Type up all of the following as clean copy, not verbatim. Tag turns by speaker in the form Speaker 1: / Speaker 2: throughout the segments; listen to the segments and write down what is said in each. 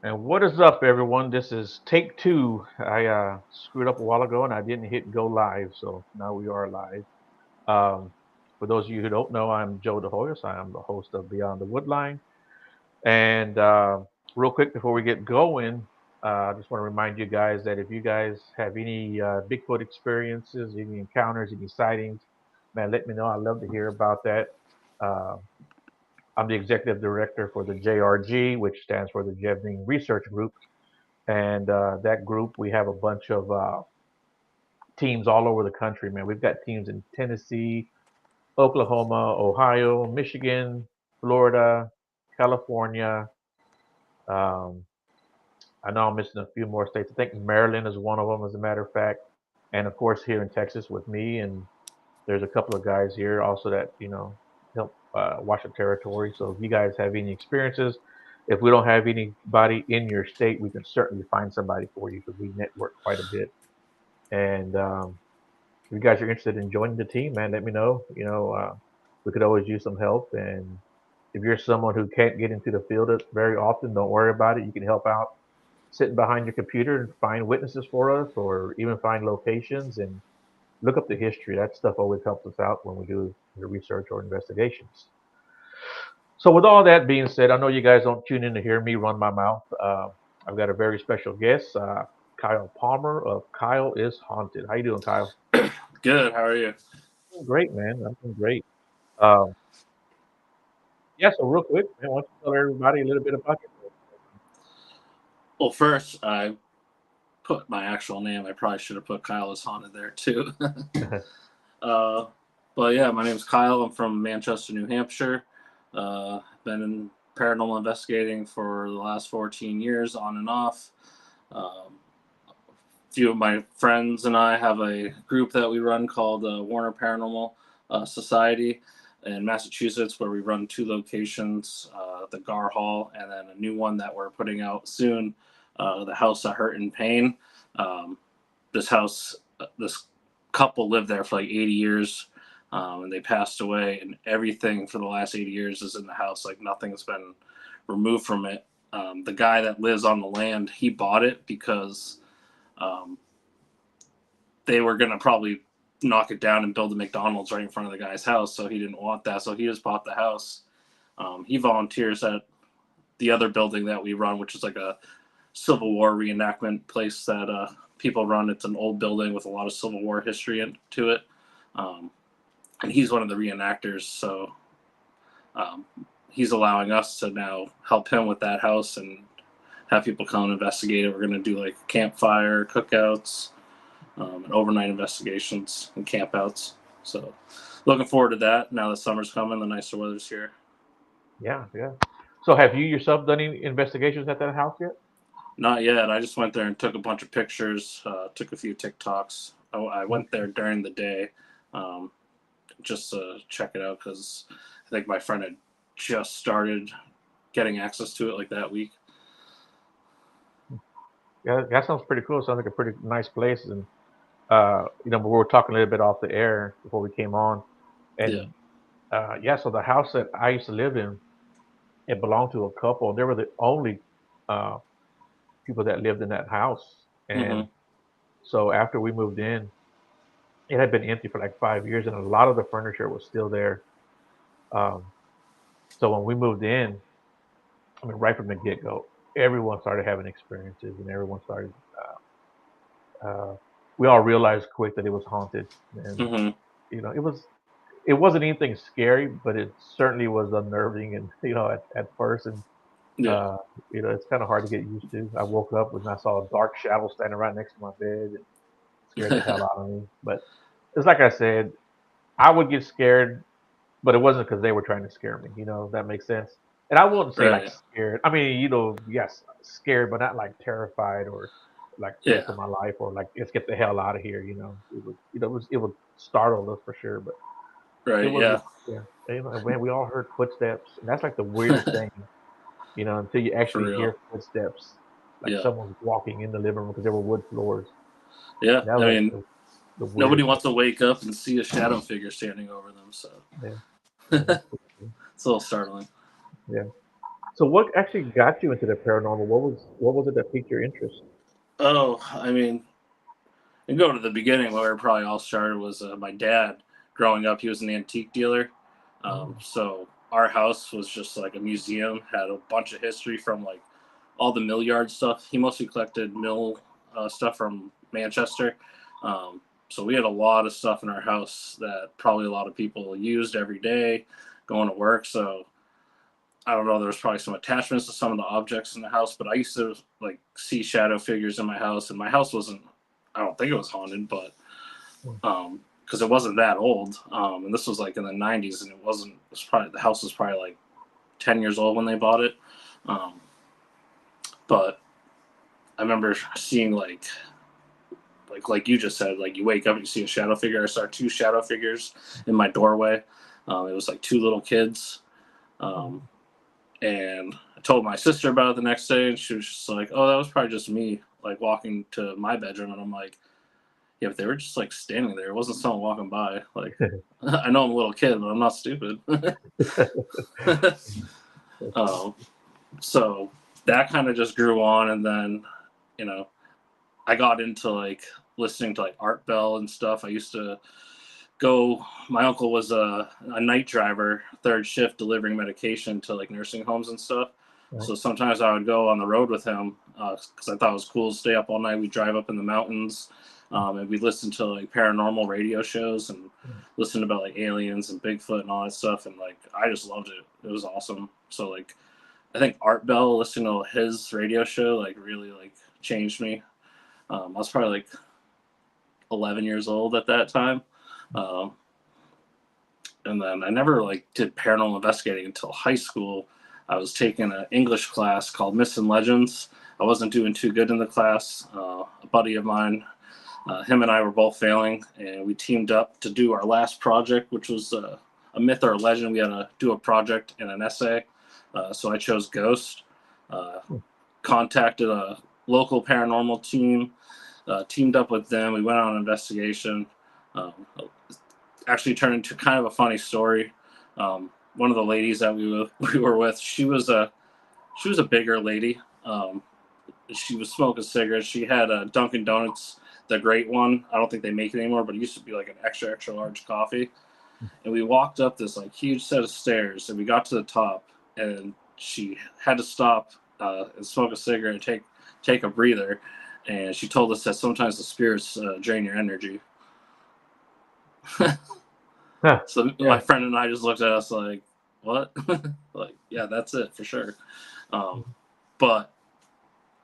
Speaker 1: And what is up, everyone? This is take two. I screwed up a while ago and I didn't hit go live, so now we are live. Um, for those of you who don't know, I'm Joe DeHoyos. I am the host of Beyond the Woodline. And real quick before we get going, I just want to remind you guys that if you guys have any Bigfoot experiences, any encounters, any sightings, man, let me know. I'd love to hear about that. Uh, I'm the executive director for the JRG, which stands for the Jevning Research Group. And that group, we have a bunch of teams all over the country, man. We've got teams in Tennessee, Oklahoma, Ohio, Michigan, Florida, California. Um, I know I'm missing a few more states. I think Maryland is one of them, as a matter of fact. And of course, here in Texas with me. And there's a couple of guys here also that, help watch the territory. So if you guys have any experiences, if we don't have anybody in your state, we can certainly find somebody for you because we network quite a bit. And if you guys are interested in joining the team, man, let me know. We could always use some help. And if you're someone who can't get into the field very often, don't worry about it. You can help out sitting behind your computer and find witnesses for us, or even find locations and look up the history. That stuff always helps us out when we do the research or investigations. So, with all that being said, I know you guys don't tune in to hear me run my mouth. I've got a very special guest, Kyle Palmer of Kyle is Haunted. How you doing, Kyle?
Speaker 2: Good. How are you?
Speaker 1: Doing great, man. I'm doing great. Um, yeah. So, real quick, man, why don't you tell everybody a little bit about yourself?
Speaker 2: Well, first, I put my actual name. I probably should have put Kyle is haunted there too. uh, but yeah, my name is Kyle. I'm from Manchester, New Hampshire. Been in paranormal investigating for the last 14 years, on and off. Um, a few of my friends and I have a group that we run called Warner Paranormal Society in Massachusetts, where we run two locations, the Gar Hall, and then a new one that we're putting out soon, the House of Hurt and Pain. Um, this house, this couple lived there for like 80 years, and they passed away, and everything for the last 80 years is in the house. Like nothing's been removed from it. The guy that lives on the land, he bought it because um, they were going to probably knock it down and build a McDonald's right in front of the guy's house. So he didn't want that. So he just bought the house. He volunteers at the other building that we run, which is like a Civil War reenactment place that people run. It's an old building with a lot of Civil War history into it. Um, and he's one of the reenactors. So um, he's allowing us to now help him with that house and have people come and investigate it. We're going to do like campfire cookouts, and overnight investigations and campouts. So looking forward to that. Now the summer's coming, the nicer weather's here.
Speaker 1: Yeah, yeah. So, have you yourself done any investigations at that house yet?
Speaker 2: Not yet. I just went there and took a bunch of pictures, took a few TikToks. I went
Speaker 1: Okay.
Speaker 2: there during the day, um, just to check it out because I think my friend had just started getting access to it like that week.
Speaker 1: Yeah, that sounds pretty cool. Sounds like a pretty nice place. And we were talking a little bit off the air before we came on,
Speaker 2: Yeah.
Speaker 1: and yeah, so the house that I used to live in, it belonged to a couple. They were the only uh, people that lived in that house,
Speaker 2: Mm-hmm.
Speaker 1: and so after we moved in, it had been empty for like 5 years, and a lot of the furniture was still there. Um, so when we moved in, I mean, right from the get go, everyone started having experiences, and everyone started. Uh, we all realized quick that it was haunted, and
Speaker 2: Mm-hmm.
Speaker 1: it wasn't anything scary, but it certainly was unnerving, and at first, and
Speaker 2: Yeah.
Speaker 1: uh, it's kind of hard to get used to. I woke up and I saw a dark shadow standing right next to my bed, and scared the hell out of me. But it's like I said, I would get scared, but it wasn't because they were trying to scare me. If that makes sense. And I wouldn't say like
Speaker 2: Right.
Speaker 1: scared. I mean, yes, scared, but not like terrified or like fear
Speaker 2: Yeah.
Speaker 1: for my life or like let's get the hell out of here. It would startle us for sure, but it
Speaker 2: Right.
Speaker 1: was,
Speaker 2: Yeah.
Speaker 1: yeah. Man, we all heard footsteps, and that's like the weirdest thing, until you
Speaker 2: For
Speaker 1: actually
Speaker 2: real.
Speaker 1: hear footsteps, like
Speaker 2: Yeah.
Speaker 1: someone's walking in the living room because there were wood floors.
Speaker 2: Yeah.
Speaker 1: That
Speaker 2: I
Speaker 1: was
Speaker 2: mean,
Speaker 1: the
Speaker 2: nobody
Speaker 1: weirdest thing.
Speaker 2: wants to wake up and see a shadow figure standing over them. So
Speaker 1: Yeah, yeah,
Speaker 2: it's
Speaker 1: that's
Speaker 2: a little startling.
Speaker 1: yeah. So what actually got you into the paranormal? What was it that piqued your interest?
Speaker 2: Oh, I mean, and go to the beginning where it probably all started was my dad. Growing up, he was an antique dealer,
Speaker 1: Mm.
Speaker 2: so our house was just like a museum. Had a bunch of history from like all the mill yard stuff. He mostly collected mill stuff from Manchester. Um, so we had a lot of stuff in our house that probably a lot of people used every day going to work. So I don't know, there was probably some attachments to some of the objects in the house, but I used to like see shadow figures in my house, and my house wasn't, I don't think it was haunted, but
Speaker 1: Mm.
Speaker 2: because it wasn't that old, and this was like in the 90s, and it wasn't. It was probably the house was probably like 10 years old when they bought it, um, but I remember seeing like you just said, like you wake up and you see a shadow figure. I saw two shadow figures in my doorway. It was like two little kids. Um, And I told my sister about it the next day, and she was just like, "Oh, that was probably just me, like walking to my bedroom." And I'm like, "Yeah, but they were just like standing there. It wasn't someone walking by. Like, I know I'm a little kid, but I'm not stupid." um, so that kind of just grew on, and then, you know, I got into like listening to like Art Bell and stuff. I used to go. My uncle was a night driver, third shift, delivering medication to like nursing homes and stuff.
Speaker 1: Right.
Speaker 2: So sometimes I would go on the road with him because I thought it was cool to stay up all night. We'd drive up in the mountains, and we'd listen to like paranormal radio shows and
Speaker 1: Mm.
Speaker 2: listen about like aliens and Bigfoot and all that stuff. And like I just loved it. It was awesome. So like I think Art Bell, listening to his radio show, like really like changed me. I was probably like 11 years old at that time. Um, and then I never like did paranormal investigating until high school. I was taking an English class called Myths and Legends. I wasn't doing too good in the class. A buddy of mine, him and I were both failing, and we teamed up to do our last project, which was a myth or a legend. We had to do a project and an essay. So I chose Ghost. Uh,
Speaker 1: Mm.
Speaker 2: Contacted a local paranormal team, teamed up with them. We went on an investigation. Um, Actually turned into kind of a funny story. One of the ladies that we were with, she was a bigger lady. She was smoking cigarettes. She had a Dunkin' Donuts, the great one. I don't think they make it anymore, but it used to be like an extra extra large coffee. And we walked up this like huge set of stairs, and we got to the top, and she had to stop and smoke a cigarette and take a breather. And she told us that sometimes the spirits drain your energy.
Speaker 1: Huh.
Speaker 2: So my
Speaker 1: Yeah.
Speaker 2: friend and I just looked at us like, "What?" Like, yeah, that's it for sure. Um, but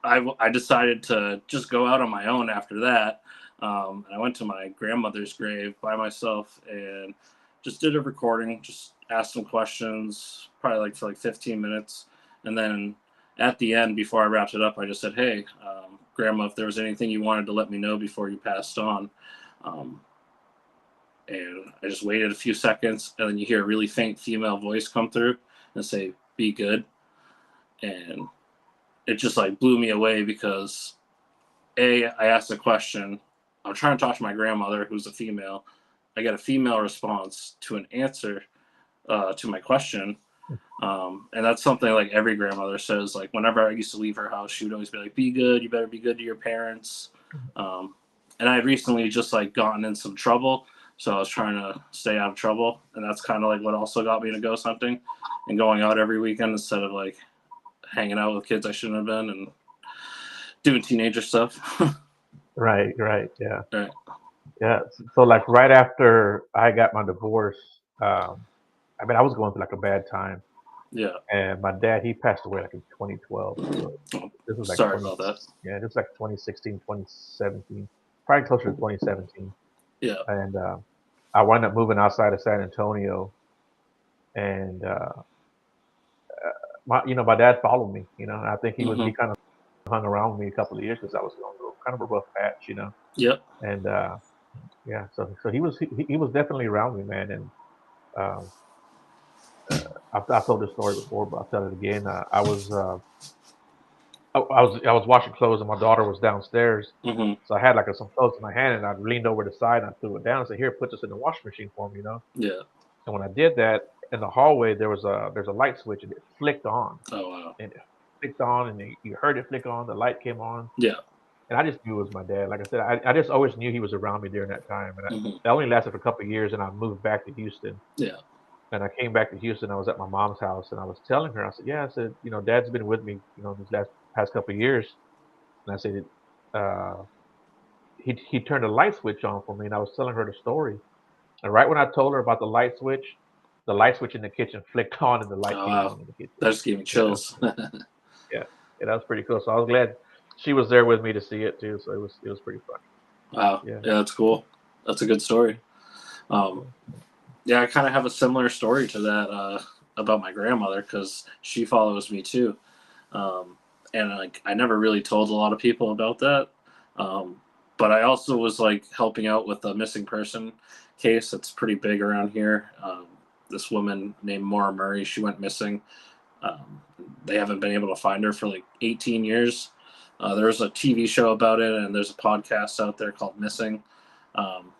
Speaker 2: I decided to just go out on my own after that. And I went to my grandmother's grave by myself and just did a recording, just asked some questions, probably like for like 15 minutes. And then at the end, before I wrapped it up, I just said, "Hey, Grandma, if there was anything you wanted to let me know before you passed on." Um, and I just waited a few seconds, and then you hear a really faint female voice come through and say, "Be good." And it just like blew me away because I asked a question. I'm trying to talk to my grandmother, who's a female. I get a female response to an answer to my question. And that's something like every grandmother says. Like whenever I used to leave her house, she would always be like, "Be good. You better be good to your parents." Um, and I had recently just like gotten in some trouble, so I was trying to stay out of trouble, and that's kind of like what also got me into ghost hunting and going out every weekend instead of like hanging out with kids I shouldn't have been and doing teenager stuff.
Speaker 1: Right. Right. Yeah.
Speaker 2: Right.
Speaker 1: Yeah. So like right after I got my divorce, I mean I was going through like a bad time,
Speaker 2: Yeah.
Speaker 1: and my dad he passed away like in 2012. So
Speaker 2: Oh,
Speaker 1: this was like
Speaker 2: sorry
Speaker 1: 20.
Speaker 2: about that.
Speaker 1: Yeah, this was like 2016, 2017, probably closer to 2017.
Speaker 2: Yeah.
Speaker 1: And I wound up moving outside of San Antonio, and my dad followed me. And I think he
Speaker 2: Hmm.
Speaker 1: kind of hung around with me a couple of years because I was going through kind of a rough patch.
Speaker 2: Yep.
Speaker 1: And yeah, so he was definitely around me, man. And um, I've told this story before, but I'll tell it again. I was washing clothes, and my daughter was downstairs.
Speaker 2: Hmm.
Speaker 1: So I had like some clothes in my hand, and I leaned over the side and I threw it down and said, "Here, put this in the washing machine for me."
Speaker 2: Yeah.
Speaker 1: And when I did that, in the hallway there's a light switch and it flicked on,
Speaker 2: Oh wow.
Speaker 1: and it flicked on, and you heard it flick on. The light came on,
Speaker 2: Yeah.
Speaker 1: and I just knew it was my dad. Like I said, I just always knew he was around me during that time, and
Speaker 2: Hmm.
Speaker 1: that only lasted for a couple of years, and I moved back to Houston.
Speaker 2: Yeah.
Speaker 1: And I came back to Houston. I was at my mom's house, and I was telling her, I said, "Yeah," I said, Dad's been with me, these past couple of years." And I said, uh, he turned a light switch on for me, and I was telling her the story. And right when I told her about the light switch in the kitchen flicked on, and the light
Speaker 2: Oh
Speaker 1: came
Speaker 2: wow.
Speaker 1: on in the kitchen.
Speaker 2: That just gave me
Speaker 1: Yeah,
Speaker 2: chills.
Speaker 1: yeah, yeah. That was pretty cool. So I was glad she was there with me to see it too. So it was pretty funny.
Speaker 2: Wow.
Speaker 1: Yeah,
Speaker 2: Yeah, that's cool. That's a good story. Um,
Speaker 1: yeah,
Speaker 2: yeah, I kind of have a similar story to that about my grandmother because she follows me too. Um, and like I never really told a lot of people about that. Um, but I also was like helping out with a missing person case that's pretty big around here. This woman named Maura Murray, she went missing. Um, they haven't been able to find her for like 18 years. There's a TV show about it, and there's a podcast out there called Missing. Um,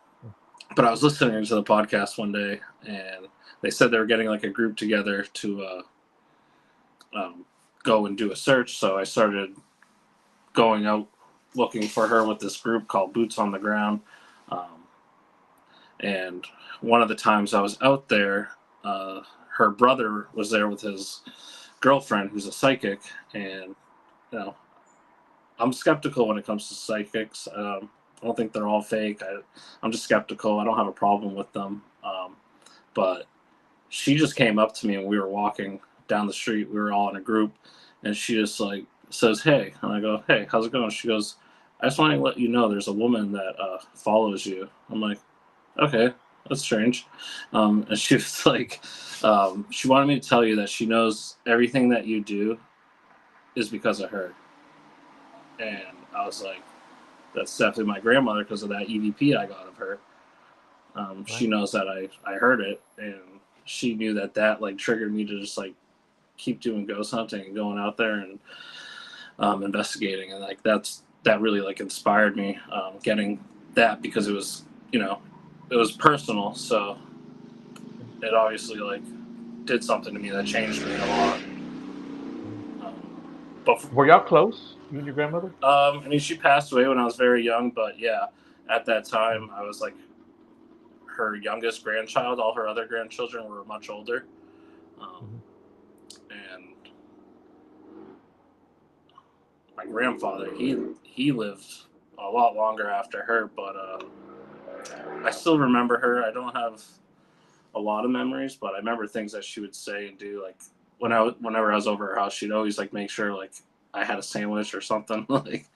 Speaker 2: but I was listening to the podcast one day, and they said they were getting like a group together to um, go and do a search. So I started going out looking for her with this group called Boots on the Ground. Um, and one of the times I was out there, her brother was there with his girlfriend, who's a psychic, and you know, I'm skeptical when it comes to psychics. I don't think they're all fake. I'm just skeptical. I don't have a problem with them. But she just came up to me and we were walking down the street. We were all in a group, and she just like says, "Hey," and I go, "Hey, how's it going?" She goes, "I just want to let you know there's a woman that follows you." I'm like, "Okay, that's strange," and she was like, she wanted me to tell you that she knows everything that you do is because of her, and I was like, "That's definitely my grandmother because of that EVP I got of her." She
Speaker 1: right.
Speaker 2: knows that I heard it, and she knew that like triggered me to just like keep doing ghost hunting and going out there and investigating, and like that really like inspired me getting that because it was it was personal, so it obviously like did something to me that changed me a lot.
Speaker 1: Mhm.
Speaker 2: But
Speaker 1: Were y'all close, you and your grandmother?
Speaker 2: I mean, she passed away when I was very young, but yeah, at that
Speaker 1: Mhm.
Speaker 2: time I was like her youngest grandchild. All her other grandchildren were much older. Um,
Speaker 1: Mhm.
Speaker 2: and my grandfather, he lived a lot longer after her, but I still remember her. I don't have a lot of memories, but I remember things that she would say and do. Like whenever I was over her house, she'd always like make sure like I had a sandwich or something. Like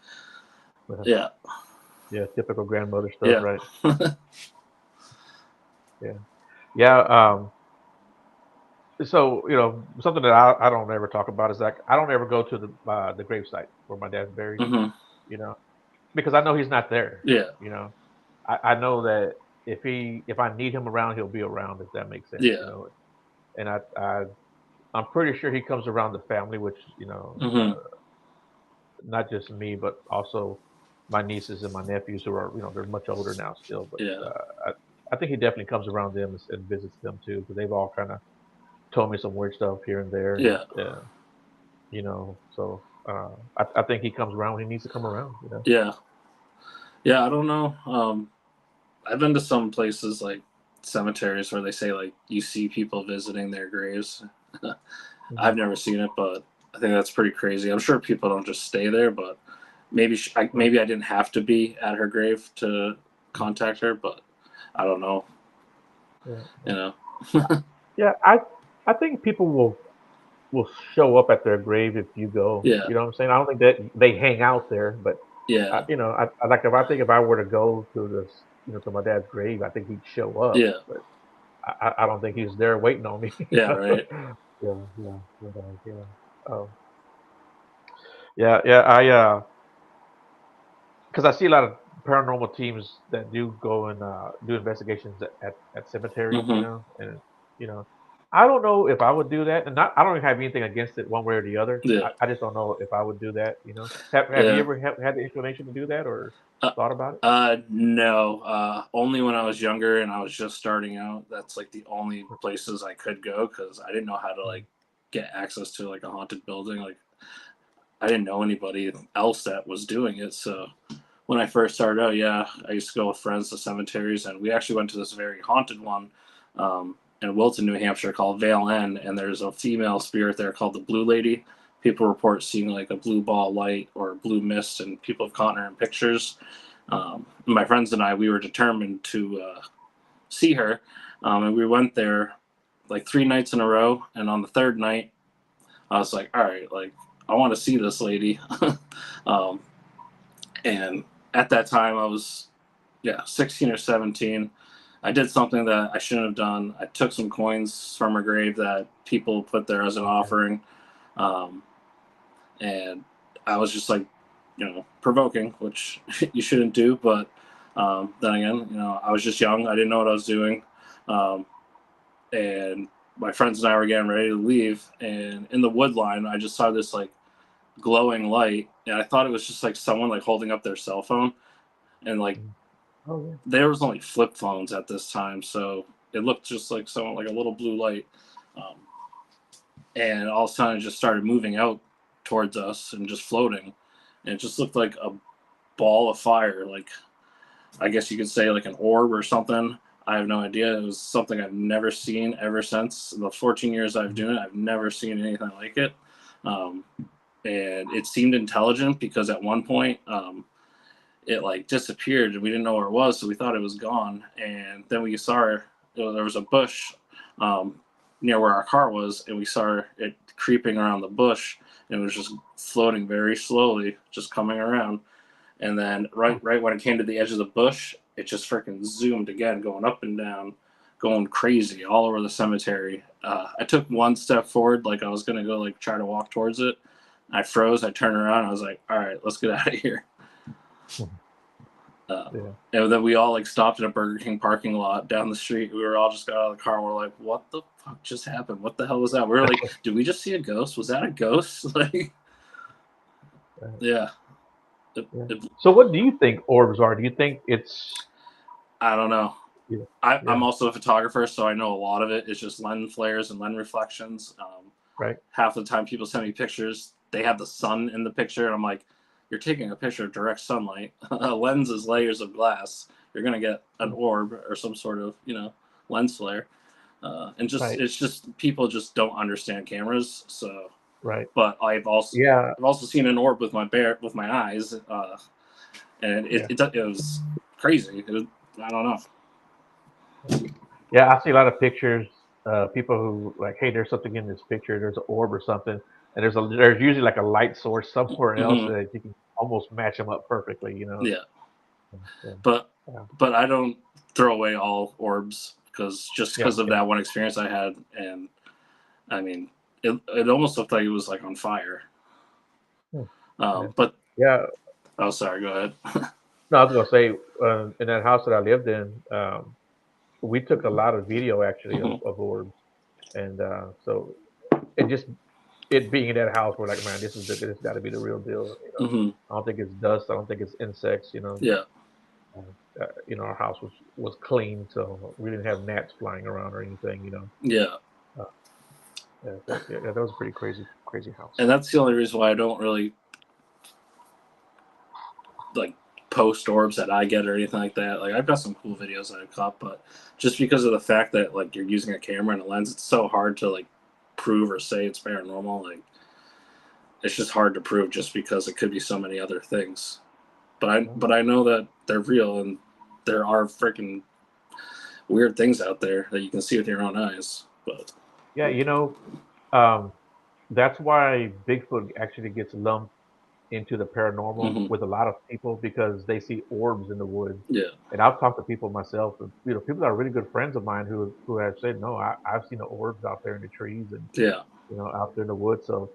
Speaker 1: Uh-huh.
Speaker 2: yeah,
Speaker 1: Yeah, typical grandmother stuff,
Speaker 2: yeah,
Speaker 1: right? Yeah, yeah. So something that I don't ever talk about is like I don't ever go to the gravesite where my dad's buried.
Speaker 2: hmm
Speaker 1: You know, because I know he's not there.
Speaker 2: yeah,
Speaker 1: You know, I know that if I need him around, he'll be around. If that makes sense,
Speaker 2: yeah,
Speaker 1: And I'm pretty sure he comes around the family, which
Speaker 2: hmm
Speaker 1: not just me, but also my nieces and my nephews who are they're much older now still. But
Speaker 2: yeah,
Speaker 1: I think he definitely comes around them and visits them too, because they've all kind of told me some weird stuff here and there, and
Speaker 2: yeah,
Speaker 1: so I think he comes around when he needs to come around.
Speaker 2: yeah, yeah. I don't know. I've been to some places like cemeteries where they say like you see people visiting their graves.
Speaker 1: Mhm.
Speaker 2: I've never seen it, but I think that's pretty crazy. I'm sure people don't just stay there, but
Speaker 1: Right.
Speaker 2: maybe I didn't have to be at her grave to contact her, but I don't know.
Speaker 1: Yeah.
Speaker 2: You know?
Speaker 1: Yeah, I think people will show up at their grave if you go.
Speaker 2: Yeah,
Speaker 1: You know what I'm saying? I don't think that they hang out there, but
Speaker 2: yeah,
Speaker 1: like if I were to go to this, to my dad's grave, I think he'd show up,
Speaker 2: yeah,
Speaker 1: but I don't think he's there waiting on me.
Speaker 2: yeah. Right.
Speaker 1: Yeah, yeah, yeah. Um, yeah, yeah. Because I see a lot of paranormal teams that do go and do investigations at cemeteries,
Speaker 2: Hmm.
Speaker 1: and you know, I don't know if I would do that, and I don't have anything against it one way or the other.
Speaker 2: Yeah,
Speaker 1: I just don't know if I would do that. Have you
Speaker 2: yeah.
Speaker 1: ever had the inclination to do that or
Speaker 2: Uh,
Speaker 1: thought about it?
Speaker 2: no. Only when I was younger and I was just starting out. That's like the only places I could go because I didn't know how to like get access to like a haunted building. Like I didn't know anybody else that was doing it. So when I first started out, yeah, I used to go with friends to cemeteries, and we actually went to this very haunted one in Wilton, New Hampshire, called Vale End, and there's a female spirit there called the Blue Lady. People report seeing like a blue ball light or blue mist, and people have caught her in pictures. My friends and I, we were determined to see her, and we went there like 3 nights in a row. And on the third night, I was like, all right, like I want to see this lady. um, and at that time, I was 16 or 17. I did something that I shouldn't have done. I took some coins from her grave that people put there as an
Speaker 1: Okay.
Speaker 2: offering, um, and I was just like, provoking, which you shouldn't do. But then again, I was just young. I didn't know what I was doing, um, and my friends and I were getting ready to leave. And in the wood line, I just saw this like glowing light, and I thought it was just like someone like holding up their cell phone, and like
Speaker 1: Mm. Oh yeah.
Speaker 2: there was only flip phones at this time, so it looked just like someone like a little blue light, um, and all of a sudden it just started moving out towards us and just floating, and it just looked like a ball of fire, like I guess you could say like an orb or something. I have no idea. It was something I've never seen ever since the 14 years I've
Speaker 1: Mhm.
Speaker 2: done it. I've never seen anything like it. Um, and it seemed intelligent because at one point it like disappeared and we didn't know where it was, so we thought it was gone. And then we saw her. There was a bush um, near where our car was, and we saw it creeping around the bush, and it was just floating very slowly, just coming around. And then
Speaker 1: Oh,
Speaker 2: right when it came to the edge of the bush, it just freaking zoomed again, going up and down, going crazy all over the cemetery. I took one step forward, like I was gonna go like try to walk towards it. I froze. I turned around. I was like, "All right, let's get out of here."
Speaker 1: mhm.
Speaker 2: Uh,
Speaker 1: Yeah.
Speaker 2: and then we all like stopped in a Burger King parking lot down the street. We were all just got out of the car and we're like, "What the fuck just happened? What the hell was that?" We were like, "Did we just see a ghost? Was that a ghost?" Like,
Speaker 1: Right.
Speaker 2: yeah. It,
Speaker 1: Yeah.
Speaker 2: it,
Speaker 1: So what do you think orbs are? Do you think it's
Speaker 2: I don't know.
Speaker 1: yeah,
Speaker 2: I'm
Speaker 1: yeah,
Speaker 2: also a photographer, so I know a lot of it is just lens flares and lens reflections.
Speaker 1: right?
Speaker 2: Half the time, people send me pictures. They have the sun in the picture, and I'm like, "You're taking a picture of direct sunlight. A lens is layers of glass. You're gonna get an
Speaker 1: Mm.
Speaker 2: orb or some sort of lens flare." And just
Speaker 1: Right,
Speaker 2: it's just people just don't understand cameras. So,
Speaker 1: right.
Speaker 2: but
Speaker 1: Yeah,
Speaker 2: I've also seen an orb with my eyes, and
Speaker 1: yeah.
Speaker 2: it was crazy. I don't know.
Speaker 1: Yeah, I see a lot of pictures, people who like, hey, there's something in this picture, there's an orb or something, and there's usually like a light source somewhere else
Speaker 2: Hmm.
Speaker 1: that you can almost match them up perfectly.
Speaker 2: Yeah.
Speaker 1: Yeah,
Speaker 2: but
Speaker 1: yeah,
Speaker 2: but I don't throw away all orbs
Speaker 1: yeah,
Speaker 2: because of
Speaker 1: yeah.
Speaker 2: that one experience I had, and I mean, it almost looked like it was like on fire.
Speaker 1: Hmm, yeah.
Speaker 2: But
Speaker 1: Yeah.
Speaker 2: oh, sorry, go ahead.
Speaker 1: No, I was gonna say, in that house that I lived in, we took a lot of video actually
Speaker 2: Hmm.
Speaker 1: of orbs, and so it just it being in that house, we're like, man, this got to be the real deal.
Speaker 2: Hmm.
Speaker 1: I don't think it's dust. I don't think it's insects.
Speaker 2: Yeah,
Speaker 1: Our house was clean, so we didn't have gnats flying around or anything.
Speaker 2: yeah,
Speaker 1: Uh, yeah, that was a pretty crazy house.
Speaker 2: and that's the only reason why I don't really like post orbs that I get or anything like that. Like I've got some cool videos that I've caught, but just because of the fact that like you're using a camera and a lens, it's so hard to like prove or say it's paranormal. Like it's just hard to prove just because it could be so many other things.
Speaker 1: Mhm.
Speaker 2: But I know that they're real and there are freaking weird things out there that you can see with your own eyes. But
Speaker 1: Yeah, um, that's why Bigfoot actually gets lumped into the paranormal
Speaker 2: hmm,
Speaker 1: with a lot of people because they see orbs in the woods.
Speaker 2: yeah,
Speaker 1: And I've talked to people myself, and, people that are really good friends of mine who have said, no, I've seen the orbs out there in the trees and
Speaker 2: yeah,
Speaker 1: out there in the woods. So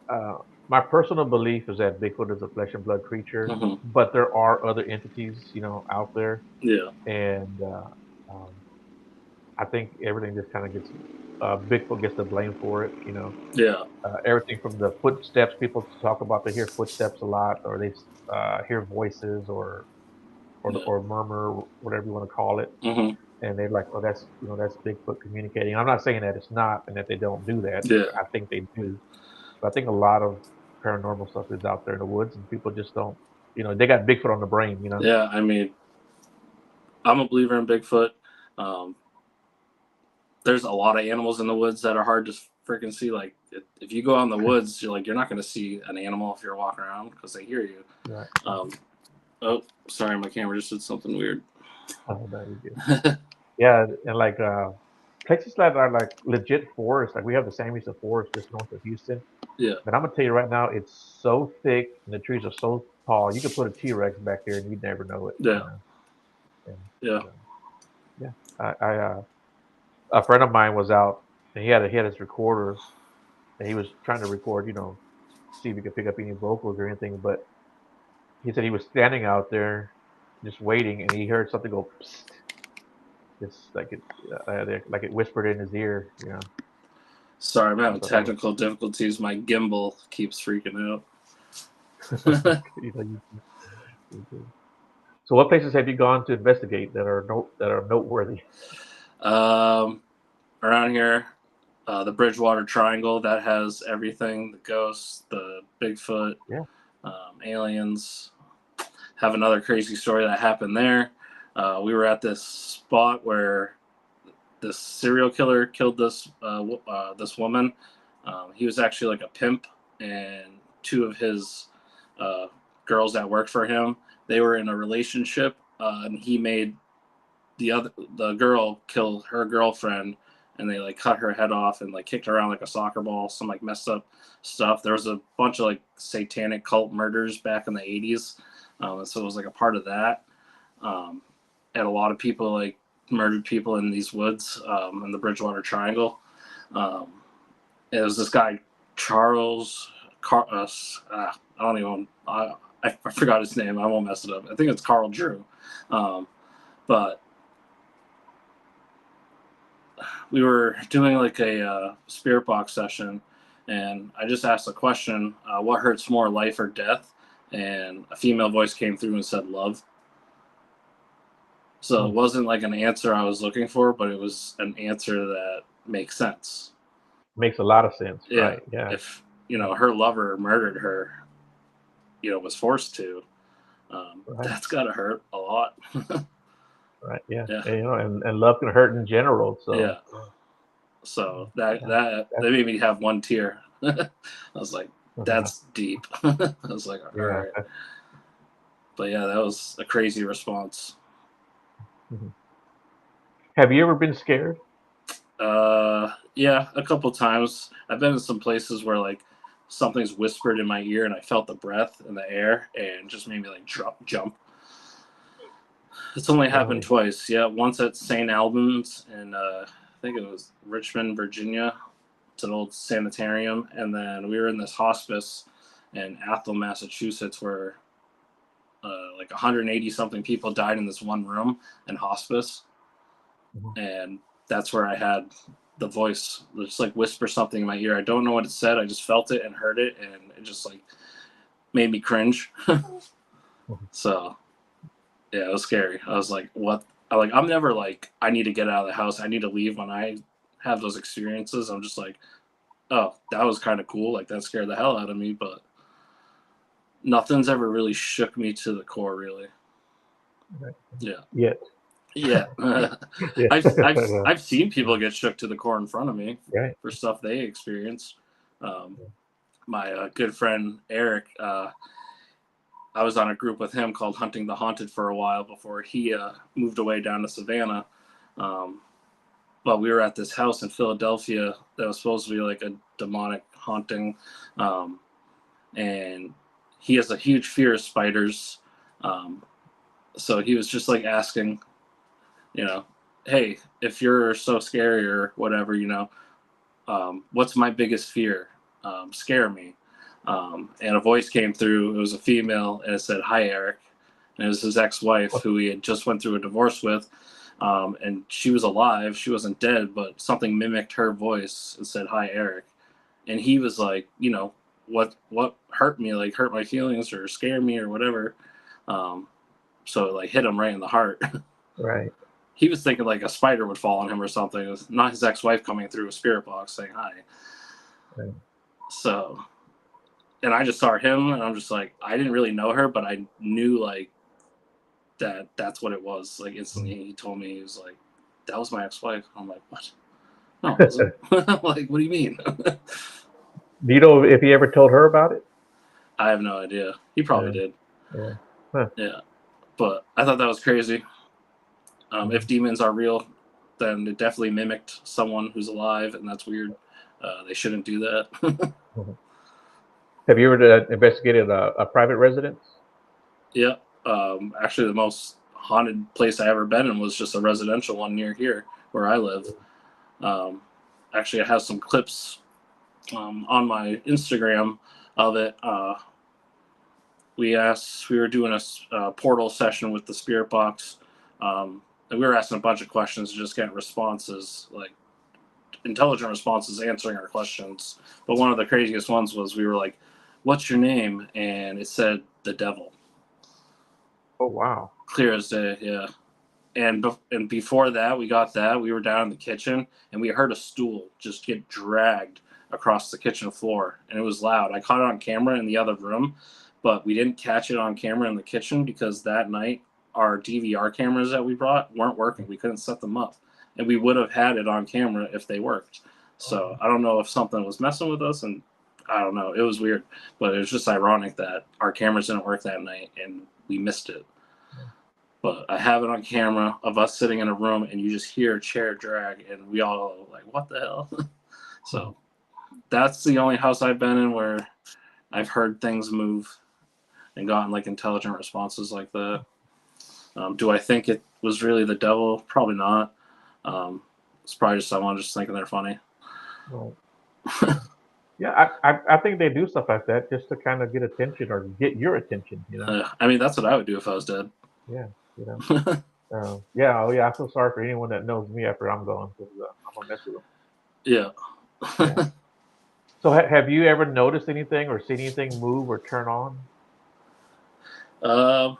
Speaker 1: uh, my personal belief is that Bigfoot is a flesh and blood creature,
Speaker 2: hmm,
Speaker 1: but there are other entities, out there,
Speaker 2: yeah,
Speaker 1: and um, I think everything just kind of gets Bigfoot gets the blame for it.
Speaker 2: Yeah.
Speaker 1: Everything from the footsteps. People talk about they hear footsteps a lot, or they hear voices,
Speaker 2: Yeah.
Speaker 1: or murmur, whatever you want to call it.
Speaker 2: Hmm.
Speaker 1: And they're like, "Oh, that's Bigfoot communicating." I'm not saying that it's not, and that they don't do that.
Speaker 2: Yeah.
Speaker 1: I think they do, but I think a lot of paranormal stuff is out there in the woods, and people just don't. They got Bigfoot on the brain.
Speaker 2: Yeah. I mean, I'm a believer in Bigfoot. Um, there's a lot of animals in the woods that are hard to freaking see. Like if you go out in the woods, you're not going to see an animal if you're walking around because they hear you.
Speaker 1: Right.
Speaker 2: Um, oh, sorry, my camera just did something weird.
Speaker 1: Oh, no, you do. Yeah, and like places that are like legit forests, like we have the San Luis Forest just north of Houston.
Speaker 2: Yeah.
Speaker 1: But I'm gonna tell you right now, it's so thick and the trees are so tall. You could put a T-Rex back there and you'd never know it.
Speaker 2: Yeah.
Speaker 1: And
Speaker 2: Yeah.
Speaker 1: uh, yeah, a friend of mine was out and he had his recorder and he was trying to record, see if he could pick up any vocals or anything. But he said he was standing out there just waiting and he heard something go, psst, just like it whispered in his ear.
Speaker 2: Sorry, I'm having
Speaker 1: So that was.
Speaker 2: technical difficulties. My gimbal keeps freaking out.
Speaker 1: you know, you- you- So, what places have you gone to investigate that are noteworthy?
Speaker 2: Around here, the Bridgewater Triangle that has everything: the ghosts, the Bigfoot,
Speaker 1: Yeah.
Speaker 2: aliens. Have another crazy story that happened there. We were at this spot where this serial killer killed this woman. He was actually like a pimp, and two of his uh, girls that worked for him, they were in a relationship, and he made the girl kill her girlfriend, and they like cut her head off and like kicked her around like a soccer ball, some like messed up stuff. There was a bunch of like satanic cult murders back in the 80s, so it was like a part of that. um, and a lot of people like murdered people in these woods, in the Bridgewater Triangle. um, it was this guy Charles I don't even I forgot his name. I won't mess it up. I think it's Carl Drew. But we were doing like a spirit box session, and I just asked a question: what hurts more, life or death? And a female voice came through and said, "Love." So it wasn't like an answer I was looking for, but it was an answer that makes sense.
Speaker 1: Makes a lot of sense,
Speaker 2: Yeah,
Speaker 1: right? Yeah,
Speaker 2: if her lover murdered her, was forced to,
Speaker 1: right,
Speaker 2: that's gotta hurt a lot.
Speaker 1: right. Yeah,
Speaker 2: Yeah,
Speaker 1: and love can hurt in general. So
Speaker 2: yeah. So that
Speaker 1: yeah,
Speaker 2: that
Speaker 1: that's,
Speaker 2: that made me have one tear. I was like, that's deep. I was like, all
Speaker 1: yeah.
Speaker 2: right. But yeah, that was a crazy response.
Speaker 1: Mhm. Have you ever been scared?
Speaker 2: Yeah, a couple times. I've been in some places where like something's whispered in my ear, and I felt the breath in the air, and just made me like jump. It's only happened
Speaker 1: Really?
Speaker 2: twice. Yeah, once at St. Albans in I think it was Richmond, Virginia. It's an old sanitarium, and then we were in this hospice in Athol, Massachusetts, where like 180 something people died in this one room in hospice,
Speaker 1: Mhm.
Speaker 2: and that's where I had the voice just like whisper something in my ear. I don't know what it said. I just felt it and heard it, and it just like made me cringe.
Speaker 1: Mhm.
Speaker 2: So yeah, it was scary. I was like, what? I'm never like, I need to get out of the house. I need to leave. When I have those experiences, I'm just like, oh, that was kind of cool. Like that scared the hell out of me, but nothing's ever really shook me to the core, really.
Speaker 1: Right.
Speaker 2: Yeah.
Speaker 1: Yet.
Speaker 2: Yeah.
Speaker 1: Yeah.
Speaker 2: I've seen people get shook to the core in front of me
Speaker 1: Right.
Speaker 2: for stuff they experienced. My good friend Eric, I was on a group with him called Hunting the Haunted for a while before he moved away down to Savannah. Um, but we were at this house in Philadelphia that was supposed to be like a demonic haunting, um, and he has a huge fear of spiders. Um, so he was just like asking, hey, if you're so scary or whatever, what's my biggest fear? Scare me. And a voice came through. It was a female, and it said, "Hi, Eric." And it was his ex-wife, who he had just went through a divorce with. And she was alive. She wasn't dead, but something mimicked her voice and said, "Hi, Eric." And he was like, what hurt me, like hurt my feelings or scared me or whatever. So it like hit him right in the heart.
Speaker 1: Right.
Speaker 2: He was thinking like a spider would fall on him or something. It was not his ex-wife coming through a spirit box saying hi.
Speaker 1: Right.
Speaker 2: So, and I just saw him, and I'm just like, I didn't really know her, but I knew like that's what it was. Like instantly, he told me, he was like, "That was my ex-wife." I'm like, "What? No, it wasn't." Like, what do you mean?
Speaker 1: Do you know if he ever told her about it?
Speaker 2: I have no idea. He probably
Speaker 1: Yeah.
Speaker 2: did.
Speaker 1: Yeah. Huh.
Speaker 2: Yeah, but I thought that was crazy. If demons are real, then it definitely mimicked someone who's alive, and that's weird. They shouldn't do that.
Speaker 1: Have you ever investigated a private residence?
Speaker 2: Yeah. Actually, the most haunted place I ever been in was just a residential one near here where I live. Actually, I have some clips on my Instagram of it. We were doing a portal session with the spirit box, and we were asking a bunch of questions, just getting responses, like intelligent responses, answering our questions. But one of the craziest ones was we were like, "What's your name?" And it said the devil.
Speaker 1: Oh wow.
Speaker 2: Clear as day, yeah. And before that, we were down in the kitchen and we heard a stool just get dragged across the kitchen floor, and it was loud. I caught it on camera in the other room, but we didn't catch it on camera in the kitchen because that night our DVR cameras that we brought weren't working. We couldn't set them up, and we would have had it on camera if they worked. So I don't know if something was messing with us, and I don't know. It was weird, but it was just ironic that our cameras didn't work that night and we missed it. But I have it on camera of us sitting in a room and you just hear a chair drag and we all like, what the hell? So that's the only house I've been in where I've heard things move and gotten like intelligent responses like that. Do I think it was really the devil? Probably not. It's probably just someone just thinking they're funny.
Speaker 1: Well, yeah, I think they do stuff like that just to kind of get attention or get your attention.
Speaker 2: I mean, that's what I would do if I was dead.
Speaker 1: Yeah. You know. Yeah. Oh yeah. I feel sorry for anyone that knows me after I'm gone because I'm gonna mess with them.
Speaker 2: Yeah.
Speaker 1: Yeah. So have you ever noticed anything or seen anything move or turn on?
Speaker 2: um,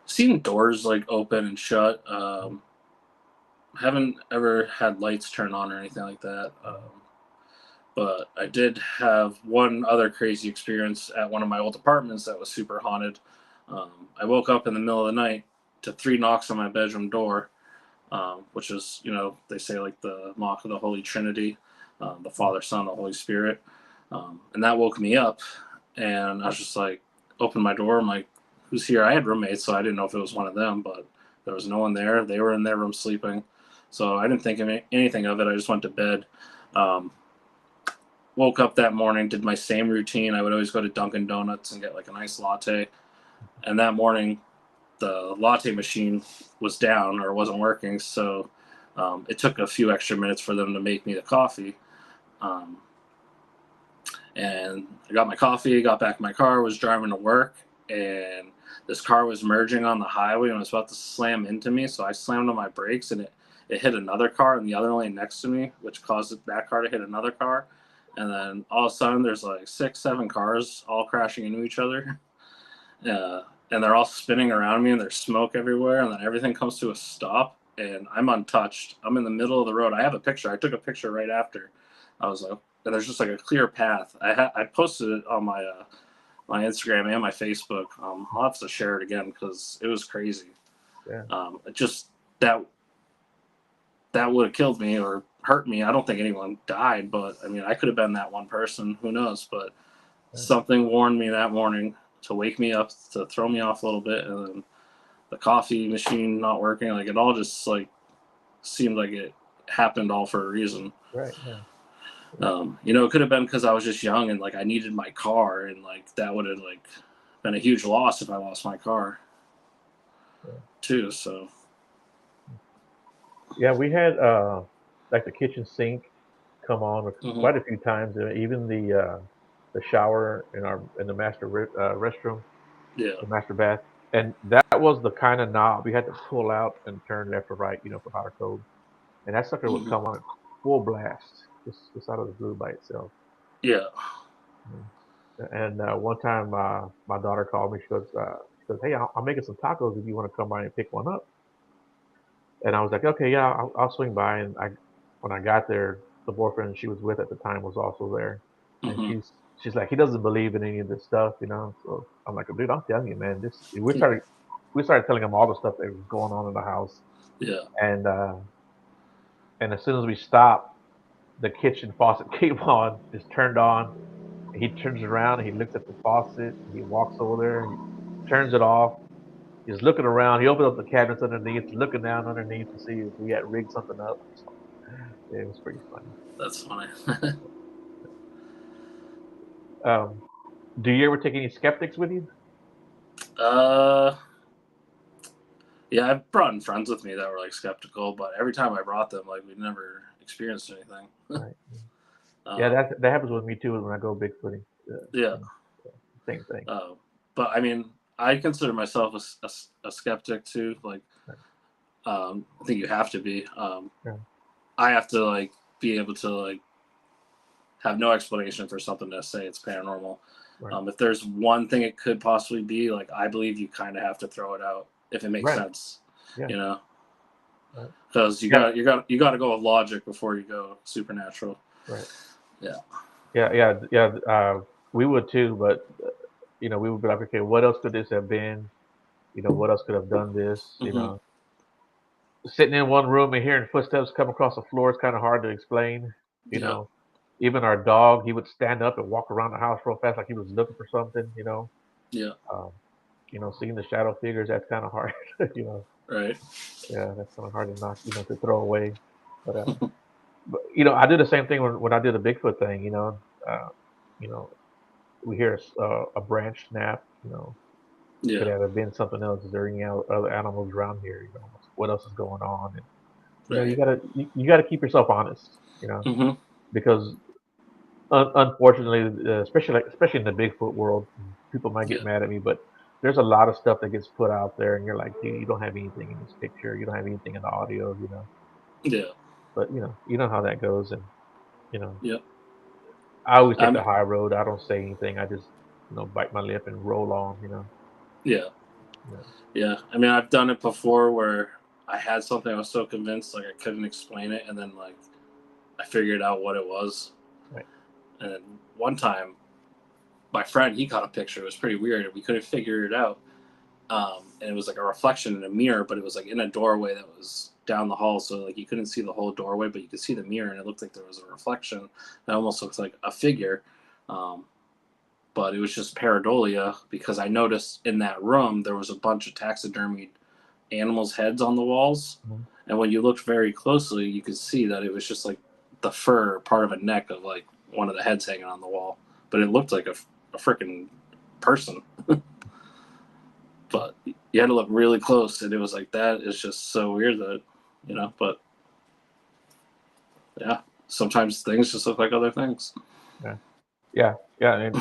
Speaker 2: Seen doors like open and shut. Haven't ever had lights turn on or anything like that. But I did have one other crazy experience at one of my old apartments that was super haunted. I woke up in the middle of the night to 3 knocks on my bedroom door, which is, they say like the knock of the Holy Trinity, the Father, Son, the Holy Spirit. And that woke me up. And I was just like, open my door. I'm like, who's here? I had roommates, so I didn't know if it was one of them, but there was no one there. They were in their room sleeping. So I didn't think of anything of it. I just went to bed. Um, Woke up that morning, did my same routine. I would always go to Dunkin' Donuts and get like a nice latte. And that morning, the latte machine was down or wasn't working. So it took a few extra minutes for them to make me the coffee. Um, and I got my coffee, got back in my car, was driving to work, and this car was merging on the highway and was about to slam into me. So I slammed on my brakes, and it hit another car in the other lane next to me, which caused that car to hit another car. And then all of a sudden, there's like 6, 7 cars all crashing into each other. And they're all spinning around me, and there's smoke everywhere, and then everything comes to a stop, and I'm untouched. I'm in the middle of the road. I have a picture. I took a picture right after. I was like, and there's just like a clear path. I posted it on my Instagram and my Facebook. I'll have to share it again because it was crazy.
Speaker 1: Yeah.
Speaker 2: It just that would have killed me or hurt me. I don't think anyone died, but I mean, I could have been that one person. Who knows? But something warned me that morning to wake me up, to throw me off a little bit, and then the coffee machine not working. Like it all just like seemed like it happened all for a reason.
Speaker 1: Right. Yeah.
Speaker 2: It could have been because I was just young and like I needed my car, and like that would have like been a huge loss if I lost my car too. So
Speaker 1: Yeah, we had like the kitchen sink come on quite a few times. Even the shower in the master restroom,
Speaker 2: yeah,
Speaker 1: the master bath. and that was the kind of knob we had to pull out and turn left or right, for hot or cold. And that sucker would
Speaker 2: Hmm.
Speaker 1: come on at full blast, just out of the blue by itself.
Speaker 2: Yeah.
Speaker 1: Mm. And one time, my daughter called me. She goes, "Hey, I'm making some tacos. If you want to come by and pick one up." And I was like, "Okay, yeah, I'll swing by." And when I got there, the boyfriend she was with at the time was also there, and
Speaker 2: Hmm.
Speaker 1: she's like, he doesn't believe in any of this stuff. So I'm like, "Dude, I'm telling you, man. This we started telling him all the stuff that was going on in the house,
Speaker 2: Yeah.
Speaker 1: and as soon as we stopped, the kitchen faucet came on, just turned on. He turns around and he looks at the faucet. And he walks over there. He turns it off. He's looking around. He opens up the cabinets underneath, looking down underneath to see if we had rigged something up. So, yeah, it was pretty funny.
Speaker 2: That's funny.
Speaker 1: Um, do you ever take any skeptics with you?
Speaker 2: uh, yeah, I've brought in friends with me that were like skeptical, but every time I brought them, like we never experienced anything.
Speaker 1: Right. Yeah,
Speaker 2: um,
Speaker 1: that happens with me too when I go bigfooting.
Speaker 2: yeah.
Speaker 1: Same, same thing.
Speaker 2: But I mean, I consider myself a skeptic too. Like,
Speaker 1: Right.
Speaker 2: I think you have to be.
Speaker 1: Yeah.
Speaker 2: I have to like be able to like have no explanation for something to say it's paranormal.
Speaker 1: Right.
Speaker 2: If there's one thing it could possibly be, like I believe you kind of have to throw it out if it makes
Speaker 1: Right.
Speaker 2: sense.
Speaker 1: Yeah.
Speaker 2: You know,
Speaker 1: Right.
Speaker 2: because
Speaker 1: Yeah.
Speaker 2: you got to go with logic before you go supernatural.
Speaker 1: Right.
Speaker 2: Yeah.
Speaker 1: Yeah. Yeah. Yeah. We would too, but we would be like, okay, what else could this have been? What else could have done this?
Speaker 2: Hmm.
Speaker 1: Sitting in one room and hearing footsteps come across the floor is kind of hard to explain. You
Speaker 2: Yeah.
Speaker 1: know, even our dog, he would stand up and walk around the house real fast like he was looking for something.
Speaker 2: Yeah.
Speaker 1: Um, seeing the shadow figures, that's kind of hard. you know,
Speaker 2: Right.
Speaker 1: yeah, that's kind of hard to knock, to throw away. But I do the same thing when I do the Bigfoot thing. Uh, you know, we hear a branch snap. Could
Speaker 2: Yeah.
Speaker 1: have been something else. Is there any other animals around here? What else is going on? And you
Speaker 2: Right.
Speaker 1: gotta keep yourself honest.
Speaker 2: Hmm.
Speaker 1: Because unfortunately, especially in the Bigfoot world, people might get
Speaker 2: Yeah.
Speaker 1: mad at me, but there's a lot of stuff that gets put out there, and you're like, dude, you don't have anything in this picture, you don't have anything in the audio.
Speaker 2: Yeah.
Speaker 1: But you know how that goes, and you know,
Speaker 2: Yep.
Speaker 1: I always take
Speaker 2: I'm.
Speaker 1: the high road. I don't say anything. I just bite my lip and roll on.
Speaker 2: Yeah.
Speaker 1: Yeah,
Speaker 2: Yeah. I mean, I've done it before where I had something I was so convinced like I couldn't explain it, and then like I figured out what it was.
Speaker 1: right.
Speaker 2: And then one time, my friend he got a picture. It was pretty weird, and we couldn't figure it out. And it was like a reflection in a mirror, but it was like in a doorway that was down the hall. So like you couldn't see the whole doorway, but you could see the mirror, and it looked like there was a reflection that almost looked like a figure. Um, but it was just pareidolia because I noticed in that room there was a bunch of taxidermied animals' heads on the walls,
Speaker 1: Mhm.
Speaker 2: and when you looked very closely, you could see that it was just like the fur part of a neck of like one of the heads hanging on the wall, but it looked like a freaking person. But you had to look really close, and it was like that is just so weird that But yeah, sometimes things just look like other things.
Speaker 1: Yeah, yeah, yeah, and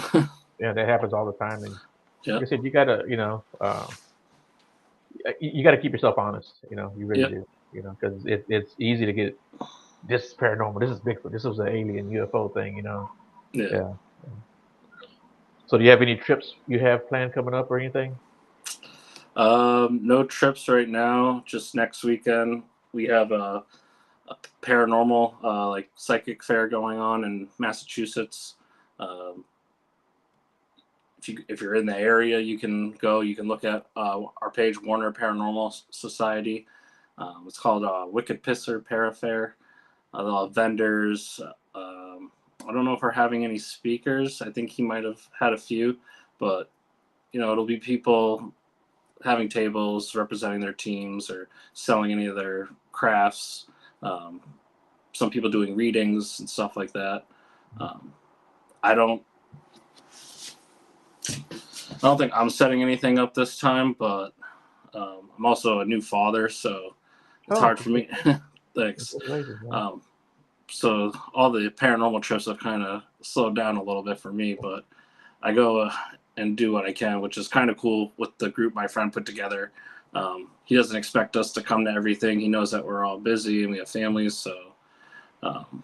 Speaker 1: yeah, that happens all the time. And
Speaker 2: Yeah,
Speaker 1: like I said, you gotta, you gotta keep yourself honest. You really
Speaker 2: yeah,
Speaker 1: do. Because it's easy to get this is paranormal. This is Bigfoot. This was an alien UFO thing.
Speaker 2: yeah.
Speaker 1: Yeah. Yeah. So do you have any trips you have planned coming up or anything?
Speaker 2: No trips right now. Just next weekend we have a paranormal like psychic fair going on in Massachusetts. Um, if you're in the area, you can go. You can look at our page, Warner Paranormal Society. It's called Wicked Pisser Para Fair. They'll have vendors. I don't know if we're having any speakers. I think he might have had a few, but it'll be people having tables representing their teams or selling any of their crafts. Um, some people doing readings and stuff like that. Um, I don't. I don't think I'm setting anything up this time, but I'm also a new father, so it's
Speaker 1: Oh,
Speaker 2: hard for me. Thanks.
Speaker 1: congratulations, man.
Speaker 2: Um, so all the paranormal trips have kind of slowed down a little bit for me, but I go and do what I can, which is kind of cool with the group my friend put together. He doesn't expect us to come to everything. He knows that we're all busy and we have families, so um,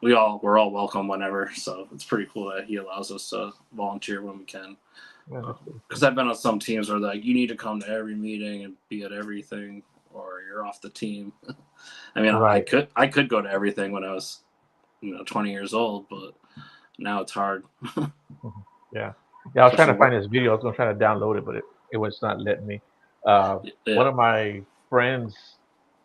Speaker 2: we're all welcome whenever. So it's pretty cool that he allows us to volunteer when we can.
Speaker 1: Yeah, that's pretty
Speaker 2: Because
Speaker 1: cool.
Speaker 2: I've been on some teams where like you need to come to every meeting and be at everything, or you're off the team. I mean,
Speaker 1: Right.
Speaker 2: I could go to everything when I was 20 years old, but now it's hard.
Speaker 1: Mhm. Yeah. Yeah, I was trying
Speaker 2: Especially
Speaker 1: to find
Speaker 2: work.
Speaker 1: this video. I was gonna try to download it, but it was not letting me. Uh,
Speaker 2: Yeah.
Speaker 1: one of my friends,